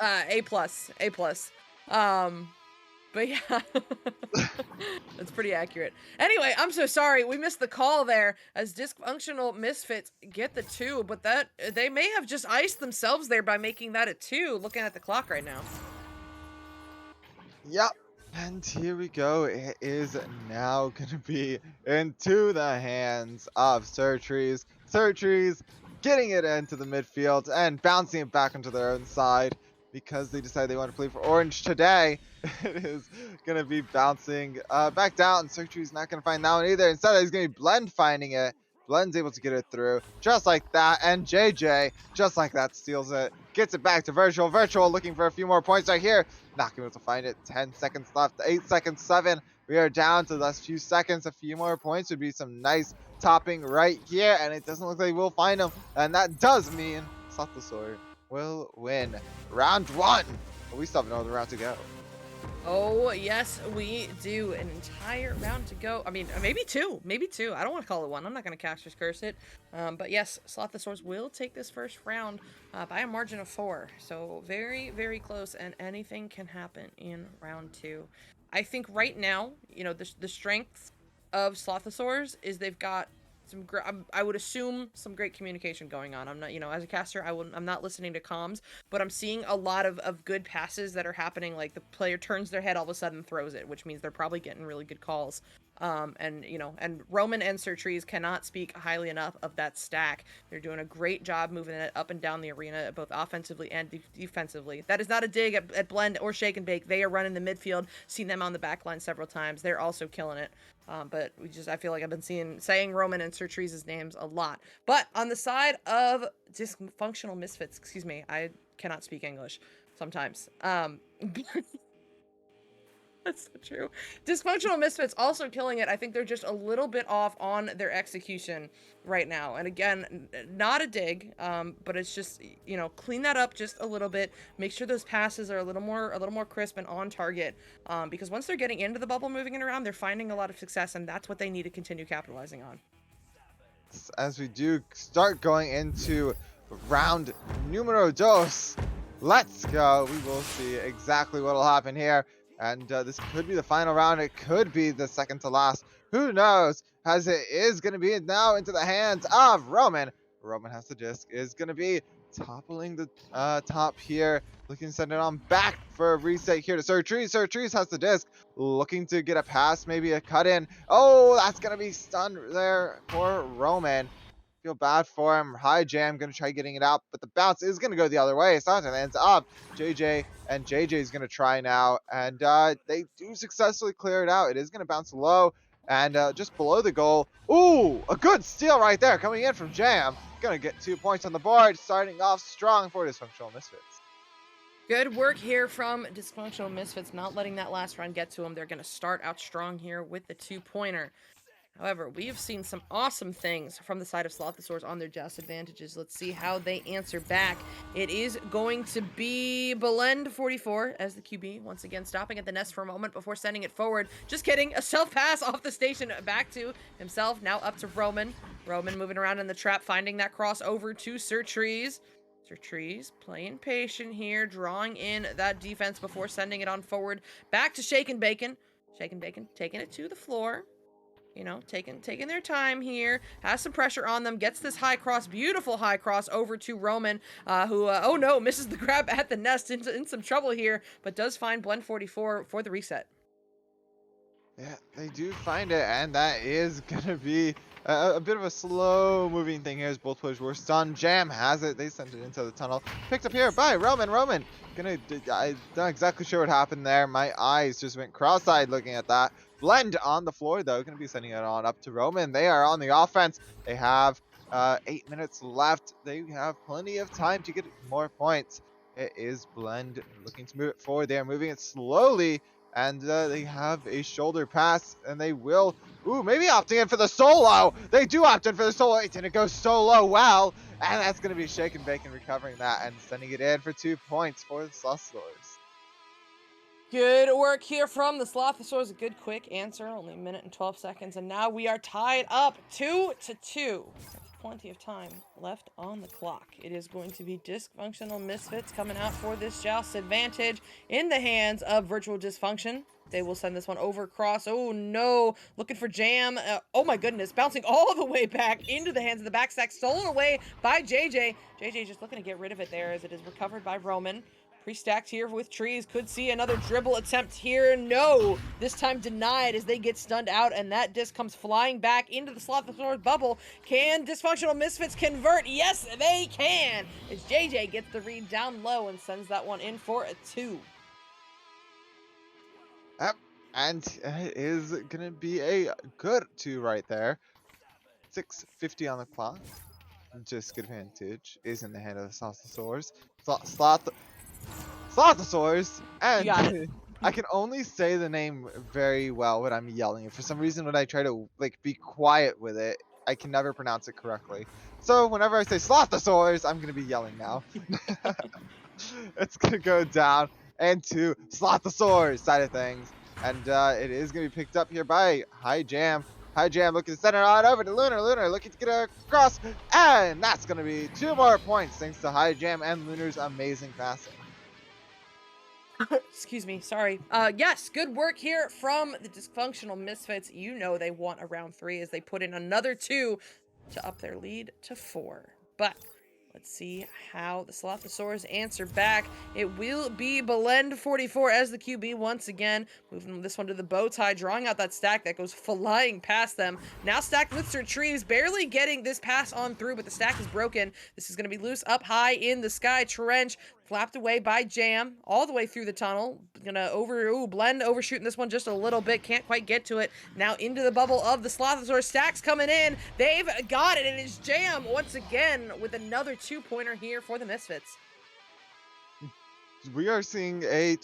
Speaker 1: A plus. A plus. But yeah. That's pretty accurate. Anyway, I'm so sorry. We missed the call there as Dysfunctional Misfits get the 2, but that they may have just iced themselves there by making that a 2, looking at the clock right now.
Speaker 2: Yep. And here we go. It is now going to be into the hands of Surtrees. Surtrees getting it into the midfield and bouncing it back onto their own side because they decided they want to play for Orange today. It is going to be bouncing back down. Surtrees not going to find that one either. Instead, he's going to be Blend finding it. Blend's able to get it through just like that. And JJ, just like that, steals it. Gets it back to Virtual. Virtual looking for a few more points right here. Not going to find it. 10 seconds left. 8 seconds, 7. We are down to the last few seconds. A few more points would be some nice topping right here. And it doesn't look like we'll find them. And that does mean Slothsaur will win round 1. But we still have another round to go.
Speaker 1: Oh, yes, we do. An entire round to go. I mean, maybe 2. Maybe 2. I don't want to call it 1. I'm not going to Caster's Curse it. But yes, Slothosaurus will take this first round by a margin of 4. So very, very close, and anything can happen in round 2. I think right now, you know, the strength of Slothosaurs is they've got some I would assume some great communication going on. I'm not, you know, as a caster, I'm not listening to comms, but I'm seeing a lot of good passes that are happening. Like the player turns their head all of a sudden, throws it, which means they're probably getting really good calls. And you know, and Roman and Surtrees cannot speak highly enough of that stack. They're doing a great job moving it up and down the arena, both offensively and defensively. That is not a dig at Blend or Shake and Bake. They are running the midfield. Seen them on the back line several times. They're also killing it. But I feel like I've been saying Roman and Surtrees' names a lot. But on the side of Dysfunctional Misfits, excuse me, I cannot speak English sometimes. That's so true. Dysfunctional Misfits also killing it. I think they're just a little bit off on their execution right now. And again, not a dig, but it's just, you know, clean that up just a little bit. Make sure those passes are a little more crisp and on target. Because once they're getting into the bubble, moving it around, they're finding a lot of success, and that's what they need to continue capitalizing on.
Speaker 2: As we do start going into round numero dos, let's go. We will see exactly what will happen here. And this could be the final round. It could be the second to last. Who knows? As it is going to be now into the hands of Roman. Roman has the disc. Is going to be toppling the top here. Looking to send it on back for a reset here to Surtrees. Surtrees has the disc. Looking to get a pass, maybe a cut in. Oh, that's going to be stunned there for Roman. Feel bad for him. High jam, gonna try getting it out, but the bounce is gonna go the other way. It's not, ends up JJ, and JJ is gonna try now, and they do successfully clear it out. It is gonna bounce low and just below the goal. Ooh, a good steal right there coming in from Jam. Gonna get 2 points on the board, starting off strong for Dysfunctional Misfits.
Speaker 1: Good work here from Dysfunctional Misfits, not letting that last round get to them. They're gonna start out strong here with the 2-pointer. However, we have seen some awesome things from the side of Slothosaurs on their Joust advantages. Let's see how they answer back. It is going to be Blend44 as the QB, once again stopping at the nest for a moment before sending it forward. Just kidding, a self-pass off the station back to himself, now up to Roman. Roman moving around in the trap, finding that cross over to Surtrees. Surtrees playing patient here, drawing in that defense before sending it on forward. Back to Shake and Bacon. Shake and Bacon taking it to the floor. You know, taking their time here, has some pressure on them, gets this high cross, beautiful high cross over to Roman, who, oh no, misses the grab at the nest, in some trouble here, but does find Blend44 for the reset.
Speaker 2: Yeah, they do find it, and that is gonna be a bit of a slow moving thing here as both players were stunned. Jam has it. They sent it into the tunnel. Picked up here by Roman. Roman I'm not exactly sure what happened there. My eyes just went cross-eyed looking at that. Blend on the floor, though. Going to be sending it on up to Roman. They are on the offense. They have 8 minutes left. They have plenty of time to get more points. It is Blend looking to move it forward. They are moving it slowly. And they have a shoulder pass, and they will, maybe opting in for the solo. They do opt in for the solo. It didn't go solo well, and that's going to be Shake and Bacon recovering that and sending it in for 2 points for the Slothosaurs.
Speaker 1: Good work here from the Slothosaurus. A good quick answer, only a minute and 12 seconds. And now we are tied up 2-2. With plenty of time left on the clock. It is going to be Dysfunctional Misfits coming out for this joust advantage in the hands of Virtual Dysfunction. They will send this one over across. Oh no, looking for Jam. Oh my goodness, bouncing all the way back into the hands of the backstack, stolen away by JJ. JJ just looking to get rid of it there as it is recovered by Roman. Pre-stacked here with trees. Could see another dribble attempt here. No! This time denied as they get stunned out, and that disc comes flying back into the Slothosaurus bubble. Can Dysfunctional Misfits convert? Yes, they can! As JJ gets the read down low and sends that one in for a 2.
Speaker 2: Yep. And it is going to be a good 2 right there. 6:50 on the clock. Disc advantage is in the hand of the Slothosaurus. Slothosaurus,
Speaker 1: You got
Speaker 2: and
Speaker 1: it.
Speaker 2: I can only say the name very well when I'm yelling it. For some reason, when I try to like be quiet with it, I can never pronounce it correctly. So whenever I say Slothosaurus, I'm gonna be yelling now. It's gonna go down into Slothosaurus side of things, and it is gonna be picked up here by High Jam. High Jam looking to send it on over to Lunar. Lunar looking to get across, and that's gonna be 2 more points thanks to High Jam and Lunar's amazing passing.
Speaker 1: Excuse me, sorry. Yes, good work here from the Dysfunctional Misfits. You know they want a round 3 as they put in another 2 to up their lead to 4. But let's see how the Slothosaurus answer back. It will be Blend44 as the QB once again. Moving this one to the bow tie, drawing out that stack that goes flying past them. Now stacked with Sir Trees, barely getting this pass on through, but the stack is broken. This is going to be loose up high in the sky. Trench flapped away by Jam all the way through the tunnel. Gonna Blend overshooting this one just a little bit. Can't quite get to it. Now into the bubble of the Slothosaurus. Stacks coming in. They've got it, and it's Jam once again with another 2-pointer here for the Misfits.
Speaker 2: We are seeing a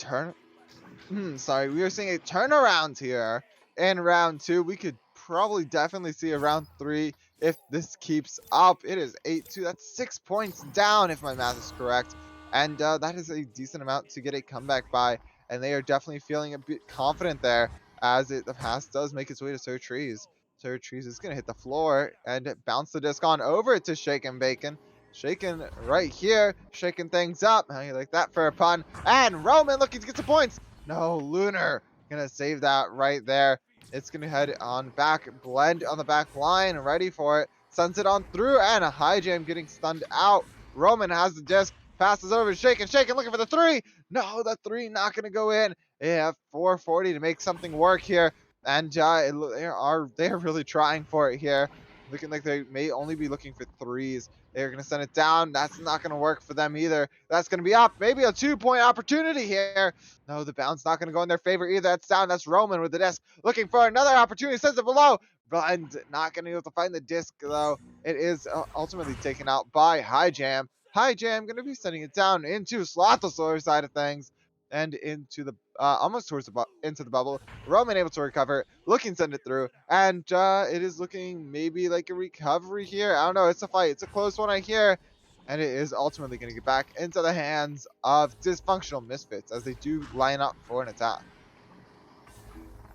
Speaker 2: we are seeing a turnaround here in round 2. We could probably definitely see a round 3 if this keeps up. It is 8-2. That's 6 points down if my math is correct, and that is a decent amount to get a comeback by. And they are definitely feeling a bit confident there as the pass does make its way to Sir Trees. Sir Trees is gonna hit the floor and bounce the disc on over to Shaken Bacon. Shaking right here, shaking things up. How you like that for a pun? And Roman looking to get some points. No, Lunar gonna save that right there. It's gonna head on back, Blend on the back line, ready for it. Sends it on through, and a High Jam getting stunned out. Roman has the disc, passes over to Shaken. Shaken looking for the 3. No, the 3 not gonna go in. They have 440 to make something work here, and they are really trying for it here. Looking like they may only be looking for 3s. They're going to send it down. That's not going to work for them either. That's going to be up. Maybe a 2-point opportunity here. No, the bounce not going to go in their favor either. That's down. That's Roman with the disc. Looking for another opportunity. Sends it below. Blend not going to be able to find the disc, though. It is ultimately taken out by High Jam. High Jam going to be sending it down into Slothosaurus side of things. And into the almost towards into the bubble. Roman able to recover, looking to send it through, and it is looking maybe like a recovery here. I don't know. It's a fight. It's a close one, I hear, and it is ultimately going to get back into the hands of Dysfunctional Misfits as they do line up for an attack.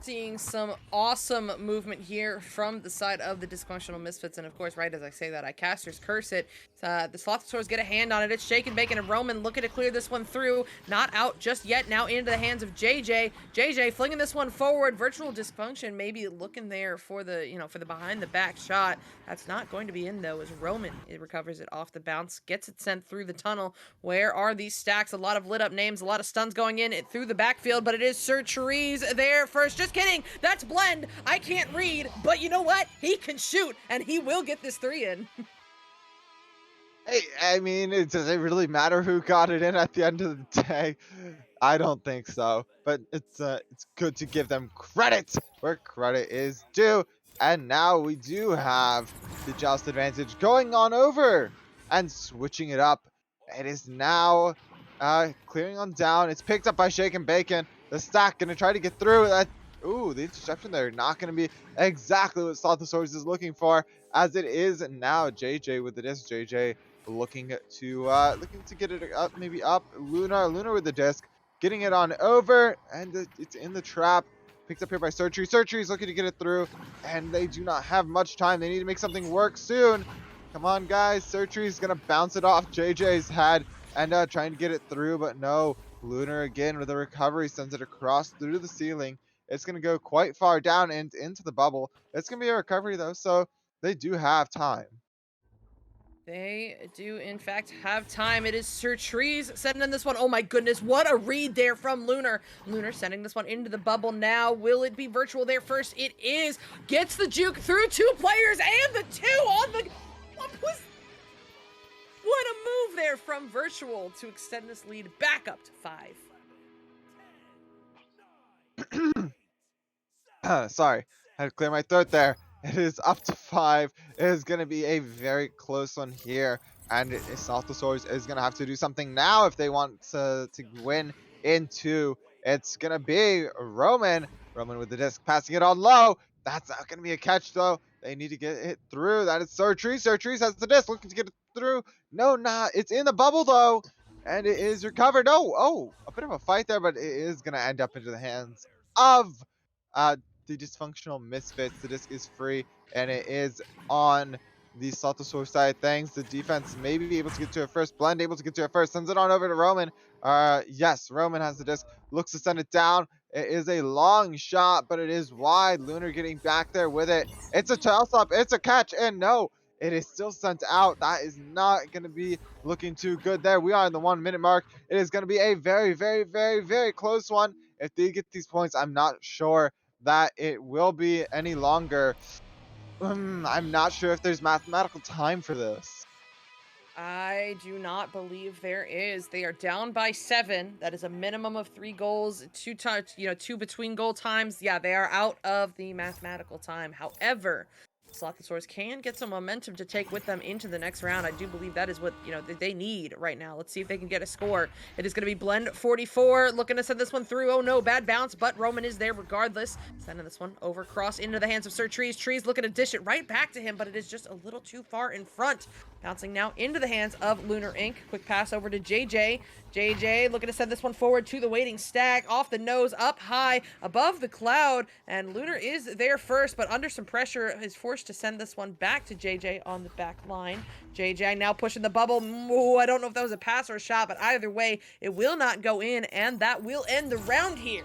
Speaker 1: Seeing some awesome movement here from the side of the Dysfunctional Misfits, and of course, right as I say that, I Caster's Curse it. The Slothosaurus get a hand on it. It's Shaken Bacon and Roman looking to clear this one through. Not out just yet. Now into the hands of JJ. JJ flinging this one forward. Virtual Dysfunction maybe looking there for the for the behind the back shot. That's not going to be in though, as Roman recovers it off the bounce, gets it sent through the tunnel. Where are these stacks? A lot of lit up names, a lot of stuns going in through the backfield, but it is Sir Trees there first. Just kidding. That's Blend. I can't read, but you know what? He can shoot, and he will get this 3 in.
Speaker 2: Hey, I mean, does it really matter who got it in at the end of the day? I don't think so, but it's good to give them credit where credit is due. And now we do have the joust advantage going on over and switching it up. It is now clearing on down. It's picked up by Shaken Bacon. The stack gonna try to get through that. Ooh, the interception there not gonna be exactly what Slothosaurus is looking for, as it is now JJ with the disc. JJ looking to get it up, maybe up. Lunar with the disc getting it on over, and it's in the trap. Picked up here by Surgery. Surgery is looking to get it through, and they do not have much time. They need to make something work soon. Come on, guys. Surgery is going to bounce it off JJ's head and trying to get it through, but no. Lunar again with a recovery sends it across through to the ceiling. It's going to go quite far down and into the bubble. It's going to be a recovery, though, so they do have time.
Speaker 1: They do, in fact, have time. It is Sir Trees sending in this one. Oh my goodness, what a read there from Lunar. Lunar sending this one into the bubble now. Will it be virtual there first? It is. Gets the juke through 2 players and the 2 on the... What a move there from Virtual to extend this lead back up to 5.
Speaker 2: Sorry, I had to clear my throat there. It is up to 5. It is going to be a very close one here. And Saltosaurus is going to have to do something now if they want to win in 2. It's going to be Roman. Roman with the disc, passing it on low. That's not going to be a catch, though. They need to get it through. That is Surgery. Surgery has the disc, looking to get it through. No, not. It's in the bubble, though. And it is recovered. Oh, a bit of a fight there, but it is going to end up into the hands of the dysfunctional misfits. The disc is free, and it is on the Saltosaurus side of things. The defense may be able to get to it first. Blend able to get to it first. Sends it on over to Roman. Yes, Roman has the disc. Looks to send it down. It is a long shot, but it is wide. Lunar getting back there with it. It's a toss-up. It's a catch, and no, it is still sent out. That is not going to be looking too good there. We are in the 1 minute mark. It is going to be a very, very, very, very close one. If they get these points, I'm not sure that it will be any longer. I'm not sure if there's mathematical time for this.
Speaker 1: I do not believe there is. They are down by 7. That is a minimum of 3 goals, 2 between goal times. Yeah, they are out of the mathematical time. However, Slothosaurus can get some momentum to take with them into the next round. I do believe that is what, they need right now. Let's see if they can get a score. It is going to be Blend 44 looking to send this one through. Oh no, bad bounce, but Roman is there regardless. Sending this one over cross into the hands of Sir Trees. Trees looking to dish it right back to him, but it is just a little too far in front. Bouncing now into the hands of Lunar Inc. Quick pass over to JJ. JJ looking to send this one forward to the waiting stack. Off the nose, up high, above the cloud. And Lunar is there first, but under some pressure is forced to send this one back to JJ on the back line. JJ now pushing the bubble. Ooh, I don't know if that was a pass or a shot, but either way, it will not go in, and that will end the round here.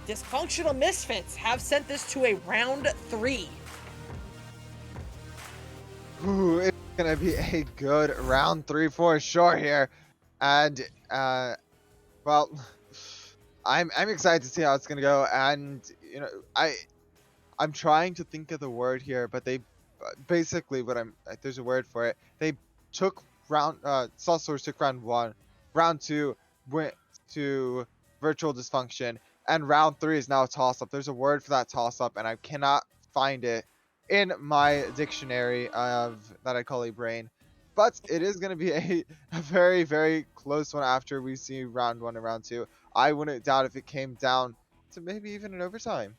Speaker 1: The dysfunctional misfits have sent this to a round 3.
Speaker 2: Ooh, it's gonna be a good round 3 for sure here, and well, I'm excited to see how it's gonna go. And I'm trying to think of the word here, but they basically there's a word for it. They took Saltosaurus took round 1, round 2 went to virtual dysfunction, and round 3 is now a toss-up. There's a word for that toss-up, and I cannot find it in my dictionary of that I call a brain. But it is going to be a very, very close one after we see round 1 and round 2. I wouldn't doubt if it came down to maybe even an overtime.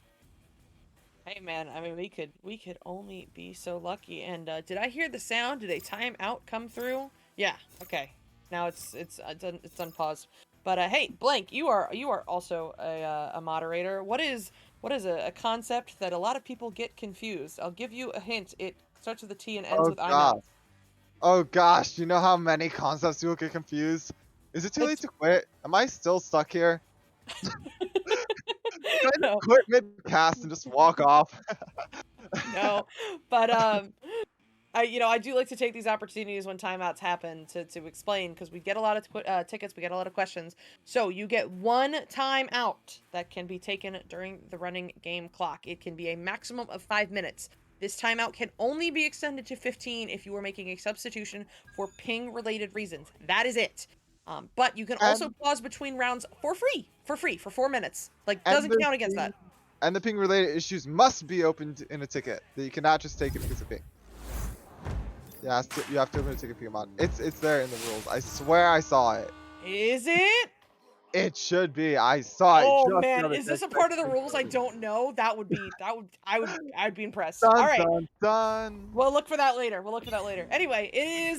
Speaker 1: Hey man, I mean, we could only be so lucky. And did I hear the sound? Did a timeout come through? Yeah. Okay. Now it's unpaused. But hey, Blank, you are also a moderator. What is a concept that a lot of people get confused? I'll give you a hint. It starts with a T and ends with I.
Speaker 2: Oh gosh, you know how many concepts people get confused? Is it too late to quit? Am I still stuck here? Can I just quit mid-cast and just walk off?
Speaker 1: No, but I do like to take these opportunities when timeouts happen to explain, because we get a lot of tickets, we get a lot of questions. So you get 1 timeout that can be taken during the running game clock. It can be a maximum of 5 minutes. This timeout can only be extended to 15 if you are making a substitution for ping-related reasons. That is it. But you can also pause between rounds for free for 4 minutes. Like, doesn't count against that.
Speaker 2: And the ping-related issues must be opened in a ticket. You cannot just take it because of ping. Yeah, you have to open a ticket for your mod. It's there in the rules. I swear I saw it.
Speaker 1: Is it?
Speaker 2: It should be. I saw it
Speaker 1: Oh
Speaker 2: just
Speaker 1: man,
Speaker 2: the other
Speaker 1: is
Speaker 2: day.
Speaker 1: this a part of the rules I don't know? I'd be impressed. All
Speaker 2: Dun
Speaker 1: right.
Speaker 2: dun dun.
Speaker 1: We'll look for that later. We'll look for that later. Anyway,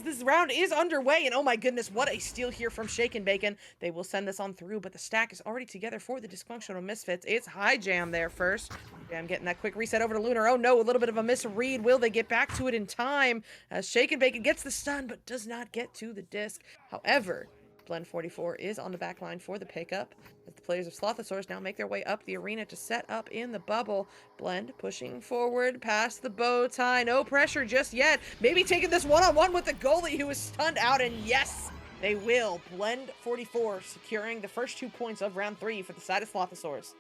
Speaker 1: this round is underway, and oh my goodness, what a steal here from Shake and Bacon. They will send this on through, but the stack is already together for the dysfunctional misfits. It's High Jam there first. Jam getting that quick reset over to Lunar. Oh no, a little bit of a misread. Will they get back to it in time? As Shake and Bacon gets the stun, but does not get to the disc. However, Blend 44 is on the back line for the pickup. As the players of Slothosaurus now make their way up the arena to set up in the bubble. Blend pushing forward past the bow tie. No pressure just yet. Maybe taking this one-on-one with the goalie who is stunned out. And yes, they will. Blend 44 securing the first 2 points of round 3 for the side of Slothosaurus.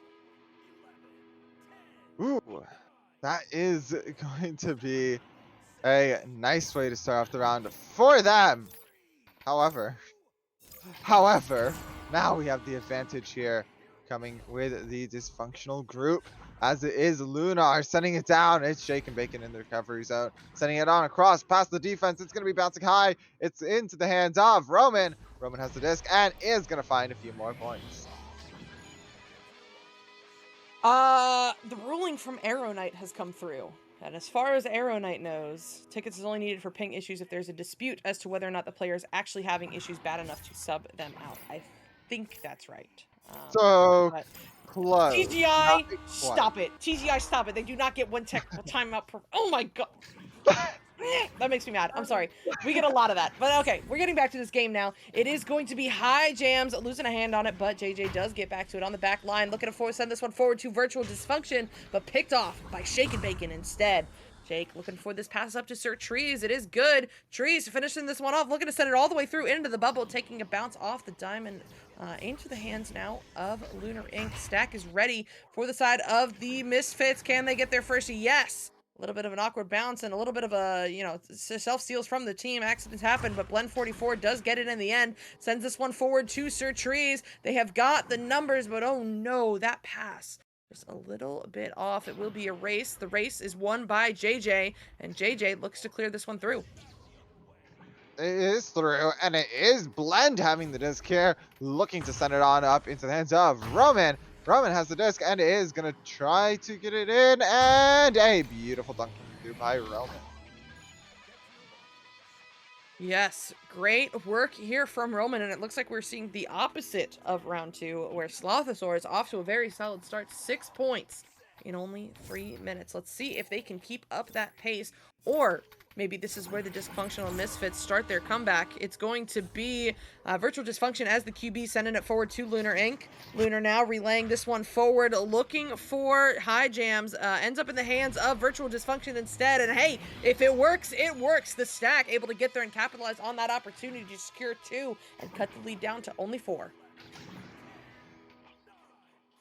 Speaker 2: Ooh, that is going to be a nice way to start off the round for them. However, now we have the advantage here coming with the dysfunctional group. As it is Lunar sending it down. It's Shake and Bacon in the recovery zone. Sending it on across past the defense. It's going to be bouncing high. It's into the hands of Roman. Roman has the disc and is going to find a few more points.
Speaker 1: The ruling from Arrow Knight has come through. And as far as Arrow Knight knows, tickets is only needed for ping issues if there's a dispute as to whether or not the player is actually having issues bad enough to sub them out. I think that's right.
Speaker 2: So
Speaker 1: but
Speaker 2: close.
Speaker 1: TGI, stop it. TGI, stop it. They do not get one technical timeout per. Oh my god. That makes me mad. I'm sorry. We get a lot of that. But okay, we're getting back to this game now. It is going to be High Jams losing a hand on it, but JJ does get back to it on the back line. Looking to send this one forward to Virtual Dysfunction, but picked off by Shake and Bacon instead. Jake looking for this pass up to Sir Trees. It is good. Trees finishing this one off, looking to send it all the way through into the bubble, taking a bounce off the diamond into the hands now of Lunar Inc. Stack is ready for the side of the Misfits. Can they get there first? Yes. A little bit of an awkward bounce and a little bit of a, self-steals from the team. Accidents happen, but Blend 44 does get it in the end. Sends this one forward to Sir Trees. They have got the numbers, but oh no, that pass just a little bit off. It will be a race. The race is won by JJ, and JJ looks to clear this one through.
Speaker 2: It is through, and it is Blend having the disc here, looking to send it on up into the hands of Roman. Roman has the disc and is going to try to get it in, and a beautiful dunk through by Roman.
Speaker 1: Yes, great work here from Roman, and it looks like we're seeing the opposite of round 2, where Slothosaurus is off to a very solid start, 6 points in only 3 minutes. Let's see if they can keep up that pace, or maybe this is where the dysfunctional misfits start their comeback. It's going to be Virtual Dysfunction as the QB, sending it forward to Lunar Inc. Lunar now relaying this one forward, looking for High Jams. Ends up in the hands of Virtual Dysfunction instead. And hey, if it works, it works. The Stack able to get there and capitalize on that opportunity to secure 2 and cut the lead down to only 4.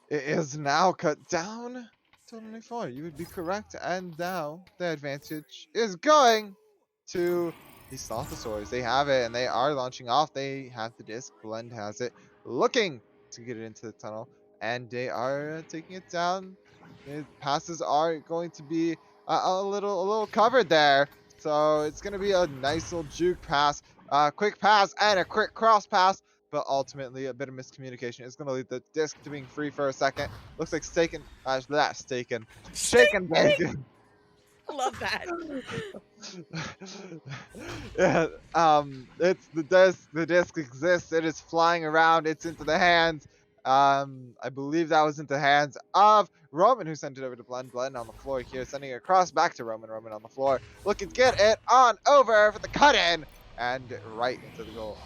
Speaker 2: It is now cut down to only 4. You would be correct. And now the advantage is going to the Slothosaurus. They have it, and they are launching off. They have the disc. Blend has it, looking to get it into the tunnel, and they are taking it down. The passes are going to be a little covered there, so it's going to be a nice little juke pass, quick pass, and a quick cross pass. But ultimately, a bit of miscommunication is going to lead the disc to being free for a second. Looks like Shake and Bacon.
Speaker 1: I love that.
Speaker 2: Yeah, it's the disc. The disc exists. It is flying around. It's into the hands. I believe that was into the hands of Roman, who sent it over to Blend. Blend on the floor here, sending it across back to Roman. Roman on the floor, looking to get it on over for the cut in and right into the goal.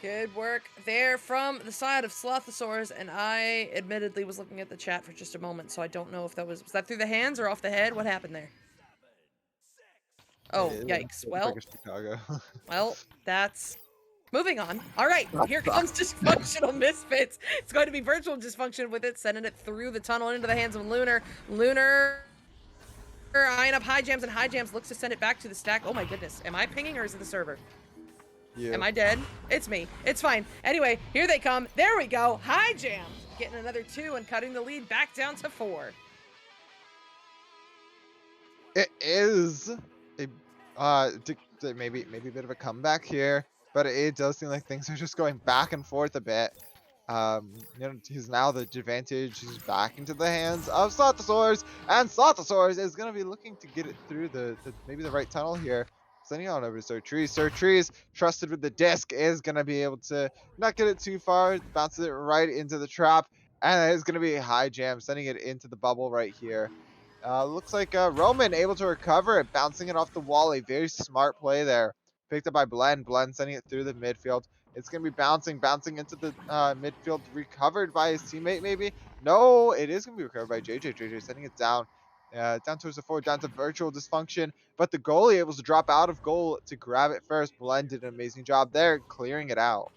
Speaker 1: Good work there from the side of Slothosaurus, and I admittedly was looking at the chat for just a moment, so I don't know if that was that through the hands or off the head? What happened there? Oh, yikes. Well, well, that's... Moving on. All right, here comes Dysfunctional Misfits. It's going to be Virtual Dysfunction with it, sending it through the tunnel into the hands of Lunar. Lunar eyeing up High Jams, and High Jams looks to send it back to the stack. Oh my goodness. Am I pinging or is it the server?
Speaker 2: Yeah.
Speaker 1: Am I dead? It's me. It's fine. Anyway, here they come. There we go. High Jams getting another 2 and cutting the lead back down to 4.
Speaker 2: It is a maybe a bit of a comeback here, but it does seem like things are just going back and forth a bit. He's now the advantage is back into the hands of Slothosaurus, and Slothosaurus is gonna be looking to get it through the maybe the right tunnel here. Sending on over to Sir Trees. Sir Trees, trusted with the disc, is gonna be able to not get it too far, bounces it right into the trap, and it's gonna be a high jam, sending it into the bubble right here. Looks like Roman able to recover it, bouncing it off the wall. A very smart play there. Picked up by Blend. Blend sending it through the midfield. It's going to be bouncing into the midfield, recovered by his teammate, maybe. No, it is going to be recovered by JJ. JJ sending it down. Down towards the forward, down to virtual dysfunction. But the goalie able to drop out of goal to grab it first. Blend did an amazing job there, clearing it out.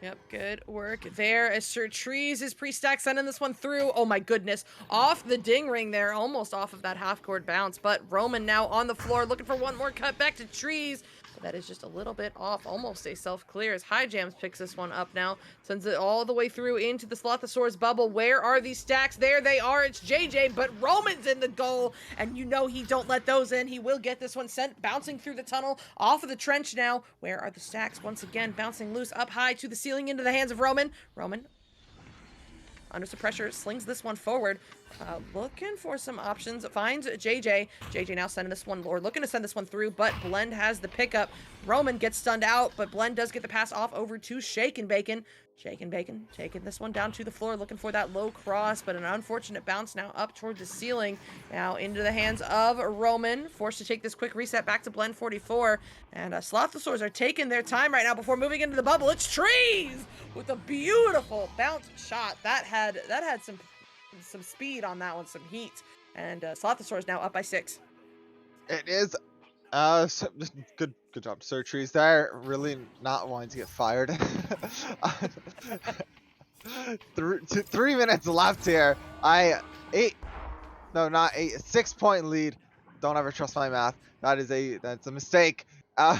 Speaker 1: Yep, good work there as Sir Trees is pre-stack sending this one through. Oh my goodness, off the ding ring there, almost off of that half-court bounce, but Roman now on the floor looking for one more cut back to Trees. But that is just a little bit off, almost a self-clear as High Jams picks this one up now, sends it all the way through into the Slothosaurus bubble. Where are these stacks? There they are, it's JJ, but Roman's in the goal, and you know he don't let those in. He will get this one sent, bouncing through the tunnel, off of the trench now. Where are the stacks? Once again, bouncing loose up high to the ceiling into the hands of Roman. Roman, under some pressure, slings this one forward. Looking for some options. Finds JJ. JJ now sending this one, or looking to send this one through, but Blend has the pickup. Roman gets stunned out, but Blend does get the pass off over to Shake and Bacon. Shake and Bacon taking this one down to the floor, looking for that low cross, but an unfortunate bounce now up toward the ceiling. Now into the hands of Roman, forced to take this quick reset back to Blend 44. And Slothosaurs are taking their time right now before moving into the bubble. It's Trees with a beautiful bounce shot. That had some speed on that one, some heat. And Slothosaurus now up by 6.
Speaker 2: It is good job, Sir Trees there. Really not wanting to get fired. 3 minutes left here. Not 8, 6 point lead. Don't ever trust my math. That's a mistake. Uh,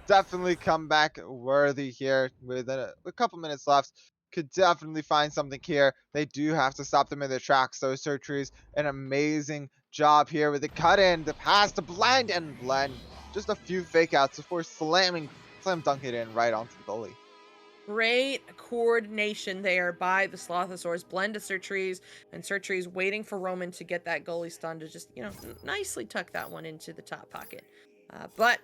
Speaker 2: Definitely comeback worthy here with a couple minutes left. Could definitely find something here. They do have to stop them in their tracks. So Sir Trees, an amazing job here with the cut in, the pass to Blend, and Blend just a few fake outs before slam dunking it in right onto the goalie.
Speaker 1: Great coordination there by the Slothosaurus. Blend to Sir Trees, and Sir Trees waiting for Roman to get that goalie stun to just, nicely tuck that one into the top pocket. But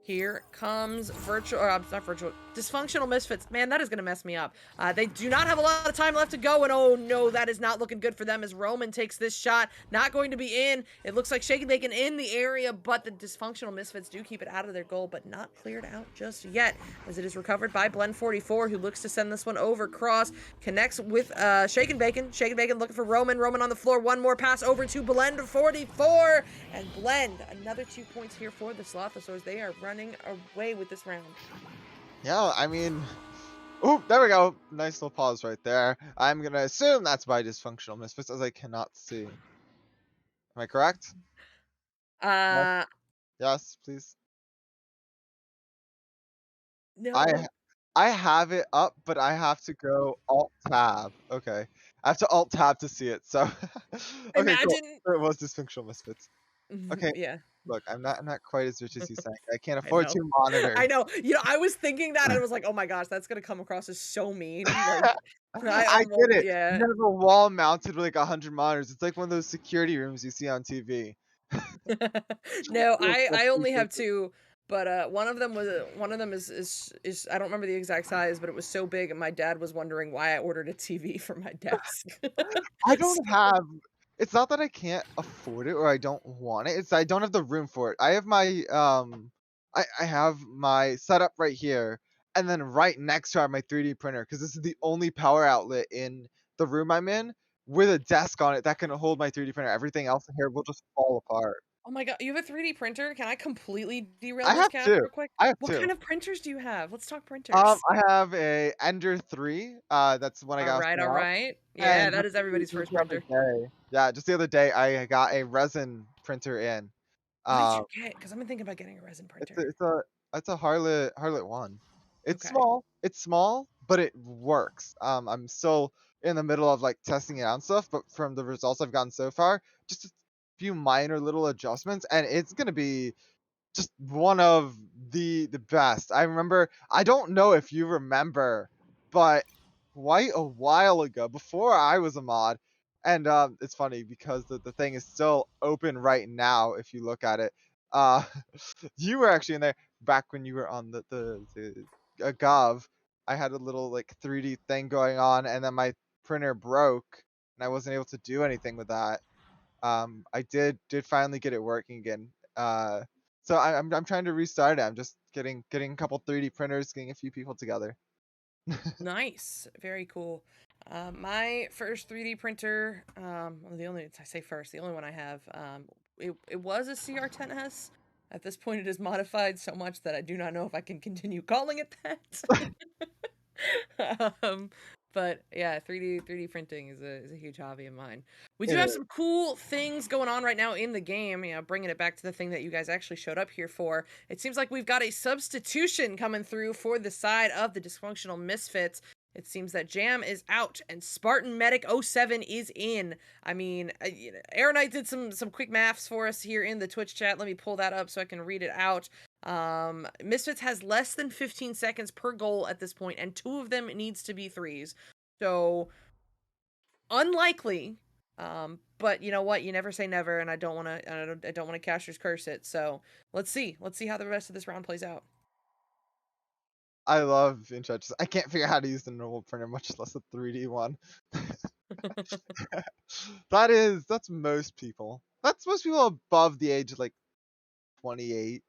Speaker 1: here comes Dysfunctional Misfits. Man, that is going to mess me up. They do not have a lot of time left to go, and oh no, that is not looking good for them as Roman takes this shot. Not going to be in. It looks like Shake and Bacon in the area, but the Dysfunctional Misfits do keep it out of their goal, but not cleared out just yet, as it is recovered by Blend 44, who looks to send this one over cross. Connects with Shake and Bacon. Shake and Bacon looking for Roman. Roman on the floor. One more pass over to Blend 44, and Blend, another 2 points here for the Slothosaurs. They are running away with this round.
Speaker 2: Yeah, I mean, oh, there we go. Nice little pause right there. I'm gonna assume that's by Dysfunctional Misfits, as I cannot see. Am I correct?
Speaker 1: Uh,
Speaker 2: Yes, please.
Speaker 1: no.
Speaker 2: I have it up, but I have to go Alt Tab. Okay, I have to Alt Tab to see it. So, okay, cool.
Speaker 1: Imagine.
Speaker 2: So it was Dysfunctional Misfits. Okay,
Speaker 1: Yeah.
Speaker 2: look, I'm not quite as rich as you saying. I can't
Speaker 1: I
Speaker 2: afford
Speaker 1: know.
Speaker 2: 2 monitors.
Speaker 1: I know. I was thinking that and I was like, oh my gosh, that's gonna come across as so mean. Like, I
Speaker 2: I
Speaker 1: almost,
Speaker 2: get it.
Speaker 1: yeah.
Speaker 2: You have a wall mounted with like 100 monitors. It's like one of those security rooms you see on TV.
Speaker 1: No,
Speaker 2: Real
Speaker 1: I only have
Speaker 2: safety.
Speaker 1: 2, but one of them is I don't remember the exact size, but it was so big, and my dad was wondering why I ordered a TV for my desk.
Speaker 2: I
Speaker 1: So,
Speaker 2: don't have. It's not that I can't afford it or I don't want it. It's I don't have the room for it. I have my I have my setup right here, and then right next to it I have my 3D printer because this is the only power outlet in the room I'm in with a desk on it that can hold my 3D printer. Everything else in here will just fall apart.
Speaker 1: oh my god, you have a 3D printer? Can I completely derail
Speaker 2: I
Speaker 1: this
Speaker 2: have
Speaker 1: cast
Speaker 2: two.
Speaker 1: real quick?
Speaker 2: I have
Speaker 1: What
Speaker 2: two.
Speaker 1: kind of printers do you have? Let's talk printers.
Speaker 2: I have a Ender 3. That's the one I
Speaker 1: All
Speaker 2: got
Speaker 1: right,
Speaker 2: for
Speaker 1: all
Speaker 2: now.
Speaker 1: right. Yeah,
Speaker 2: And
Speaker 1: that is everybody's
Speaker 2: just
Speaker 1: first
Speaker 2: the other
Speaker 1: printer.
Speaker 2: day, yeah, just the other day, I got a resin printer in.
Speaker 1: What did
Speaker 2: Um,
Speaker 1: you get? Because I've been thinking about getting a resin
Speaker 2: it's
Speaker 1: printer.
Speaker 2: it's a Harlot one.
Speaker 1: Okay.
Speaker 2: It's small, but it works. I'm still in the middle of like testing it out and stuff, but from the results I've gotten so far, just a few minor little adjustments, and it's gonna be just one of the best. I remember. I don't know if you remember, but quite a while ago, before I was a mod. And it's funny because the thing is still open right now if you look at it. Uh, you were actually in there back when you were on the Gov. I had a little like 3D thing going on, and then my printer broke, and I wasn't able to do anything with that. I did finally get it working again. So I'm trying to restart it. I'm just getting a couple 3D printers, getting a few people together.
Speaker 1: Nice. Very cool. My first 3D printer, well, I say first, the only one I have, it was a CR10S. At this point, it is modified so much that I do not know if I can continue calling it that. But yeah, 3D printing is a huge hobby of mine. We do
Speaker 2: It
Speaker 1: have
Speaker 2: is.
Speaker 1: some cool things going on right now in the game. You know, bringing it back to the thing that you guys actually showed up here for. It seems like we've got a substitution coming through for the side of the dysfunctional misfits. It seems that Jam is out and Spartan Medic 07 is in. I mean, Aeronite did some quick maths for us here in the Twitch chat. Let me pull that up so I can read it out. Misfits has less than 15 seconds per goal at this point, and 2 of them needs to be threes. So unlikely. But you know what? You never say never, and I don't want to caster's curse it. So let's see how the rest of this round plays out.
Speaker 2: I love in chat. I can't figure out how to use the normal printer, much less a 3D one. That's most people. That's most people above the age of like 28.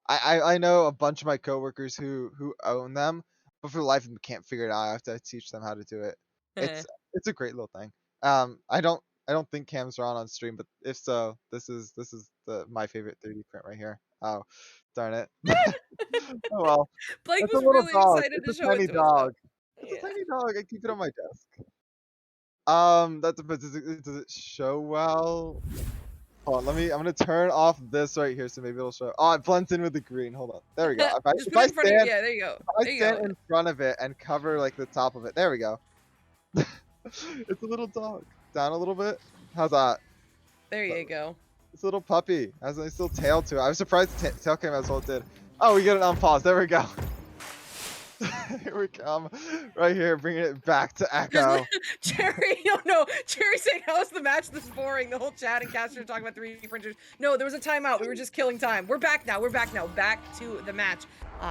Speaker 2: I know a bunch of my coworkers who own them, but for the life of them can't figure it out. I have to teach them how to do it. It's a great little thing. I don't think cams are on stream, but if so, this is my favorite 3D print right here. Oh, darn it. Oh well.
Speaker 1: Blake
Speaker 2: It's a
Speaker 1: was
Speaker 2: little
Speaker 1: really
Speaker 2: dog.
Speaker 1: excited
Speaker 2: It's
Speaker 1: to
Speaker 2: a
Speaker 1: show it
Speaker 2: tiny
Speaker 1: to us, though.
Speaker 2: dog. It's a
Speaker 1: Yeah.
Speaker 2: tiny dog. I keep it on my desk. That depends. Does it show well? Hold on, I'm gonna turn off this right here so maybe it'll show. Oh, it blends in with the green. Hold on. There we go.
Speaker 1: Just put it in front of you. Yeah, there you go.
Speaker 2: If I
Speaker 1: There you
Speaker 2: stand
Speaker 1: go.
Speaker 2: in front of it and cover like the top of it, there we go. It's a little dog. Down a little bit. How's that?
Speaker 1: There you go.
Speaker 2: It's a little puppy. Has a nice little tail to it. I was surprised the tail came as well it did. Oh, we get it on pause. There we go. Here we come. Right here, bringing it back to Echo.
Speaker 1: Jerry, no. Jerry saying, how is the match this boring? The whole chat and caster are talking about 3D printers. No, there was a timeout. We were just killing time. We're back now. Back to the match.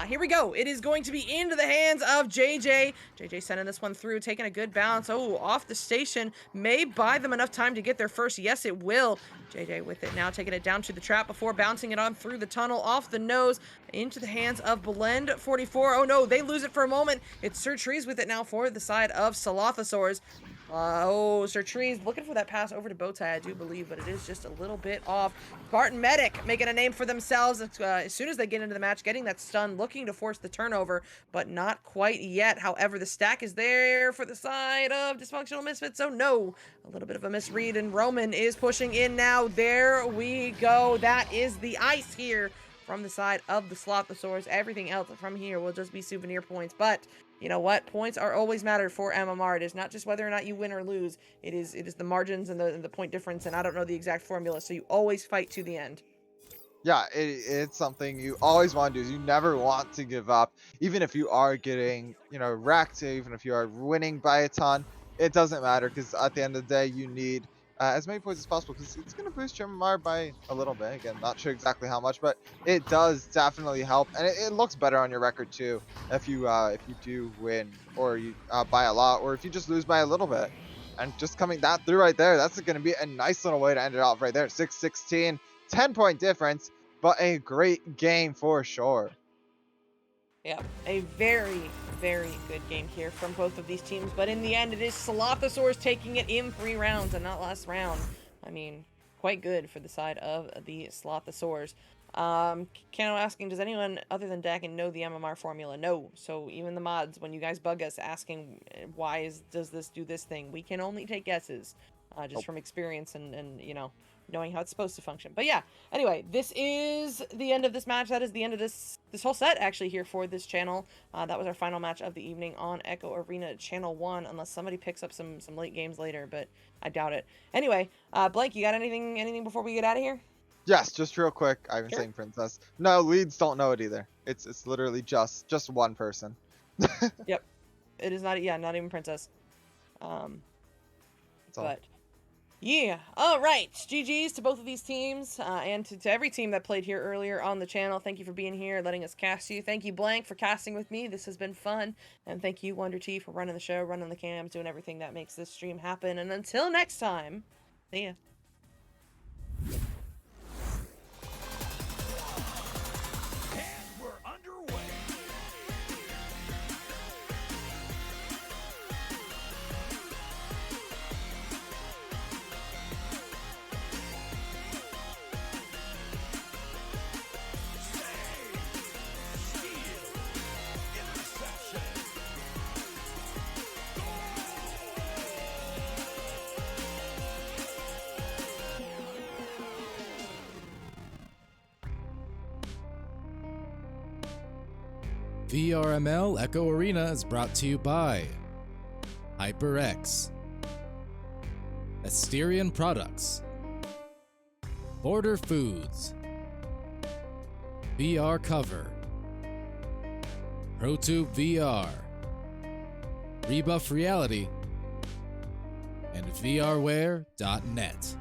Speaker 1: Here we go. It is going to be into the hands of JJ. JJ sending this one through, taking a good bounce. Oh, off the station. May buy them enough time to get there first. Yes, it will. JJ with it now, taking it down to the trap before bouncing it on through the tunnel, off the nose, into the hands of Blend 44. Oh no, they lose it for a moment. It's Sir Trees with it now for the side of Salothosaurs. Sir Trees looking for that pass over to Bowtie, I do believe, but it is just a little bit off. Spartan Medic making a name for themselves as soon as they get into the match, getting that stun, looking to force the turnover, but not quite yet. However, the stack is there for the side of Dysfunctional Misfits, so no. A little bit of a misread, and Roman is pushing in now. There we go. That is the ice here from the side of the Slothosaurs. Everything else from here will just be souvenir points, but you know what? Points are always mattered for MMR. It is not just whether or not you win or lose. It is the margins and the point difference, and I don't know the exact formula, so you always fight to the end.
Speaker 2: Yeah, it's something you always want to do. Is you never want to give up, even if you are getting, wrecked, even if you are winning by a ton. It doesn't matter because at the end of the day, you need as many points as possible because it's going to boost your MMR by a little bit. Again, not sure exactly how much, but it does definitely help, and it looks better on your record too if you do win or you by a lot, or if you just lose by a little bit. And just coming that through right there, that's going to be a nice little way to end it off right there. 6-16. 10-point difference, but a great game for sure.
Speaker 1: Yeah, a very, very good game here from both of these teams, but in the end, it is Salothosaurs taking it in 3 rounds and not last round. I mean, quite good for the side of the Slothosaurs. Kano asking, does anyone other than Dakin know the MMR formula? No. So even the mods, when you guys bug us asking does this do this thing, we can only take guesses, just from experience and knowing how it's supposed to function. But yeah, anyway, this is the end of this match. That is the end of this whole set actually here for this channel. That was our final match of the evening on Echo Arena Channel 1, unless somebody picks up some late games later, but I doubt it. Anyway, Blank, you got anything before we get out of here?
Speaker 2: Yes, just real quick. I've been
Speaker 1: Sure.
Speaker 2: saying Princess. No, leads don't know it either. It's literally just one person.
Speaker 1: Yep. It is not. Yeah, not even Princess.
Speaker 2: That's all.
Speaker 1: But yeah, all right. GG's to both of these teams, and to every team that played here earlier on the channel. Thank you for being here, letting us cast you. Thank you, Blank, for casting with me. This has been fun. And thank you, Wonder T, for running the show, running the cams, doing everything that makes this stream happen. And until next time, see ya.
Speaker 4: We're underway.
Speaker 6: VRML Echo Arena is brought to you by HyperX, Asterion Products, Border Foods, VR Cover, ProTube VR, Rebuff Reality, and VRware.net.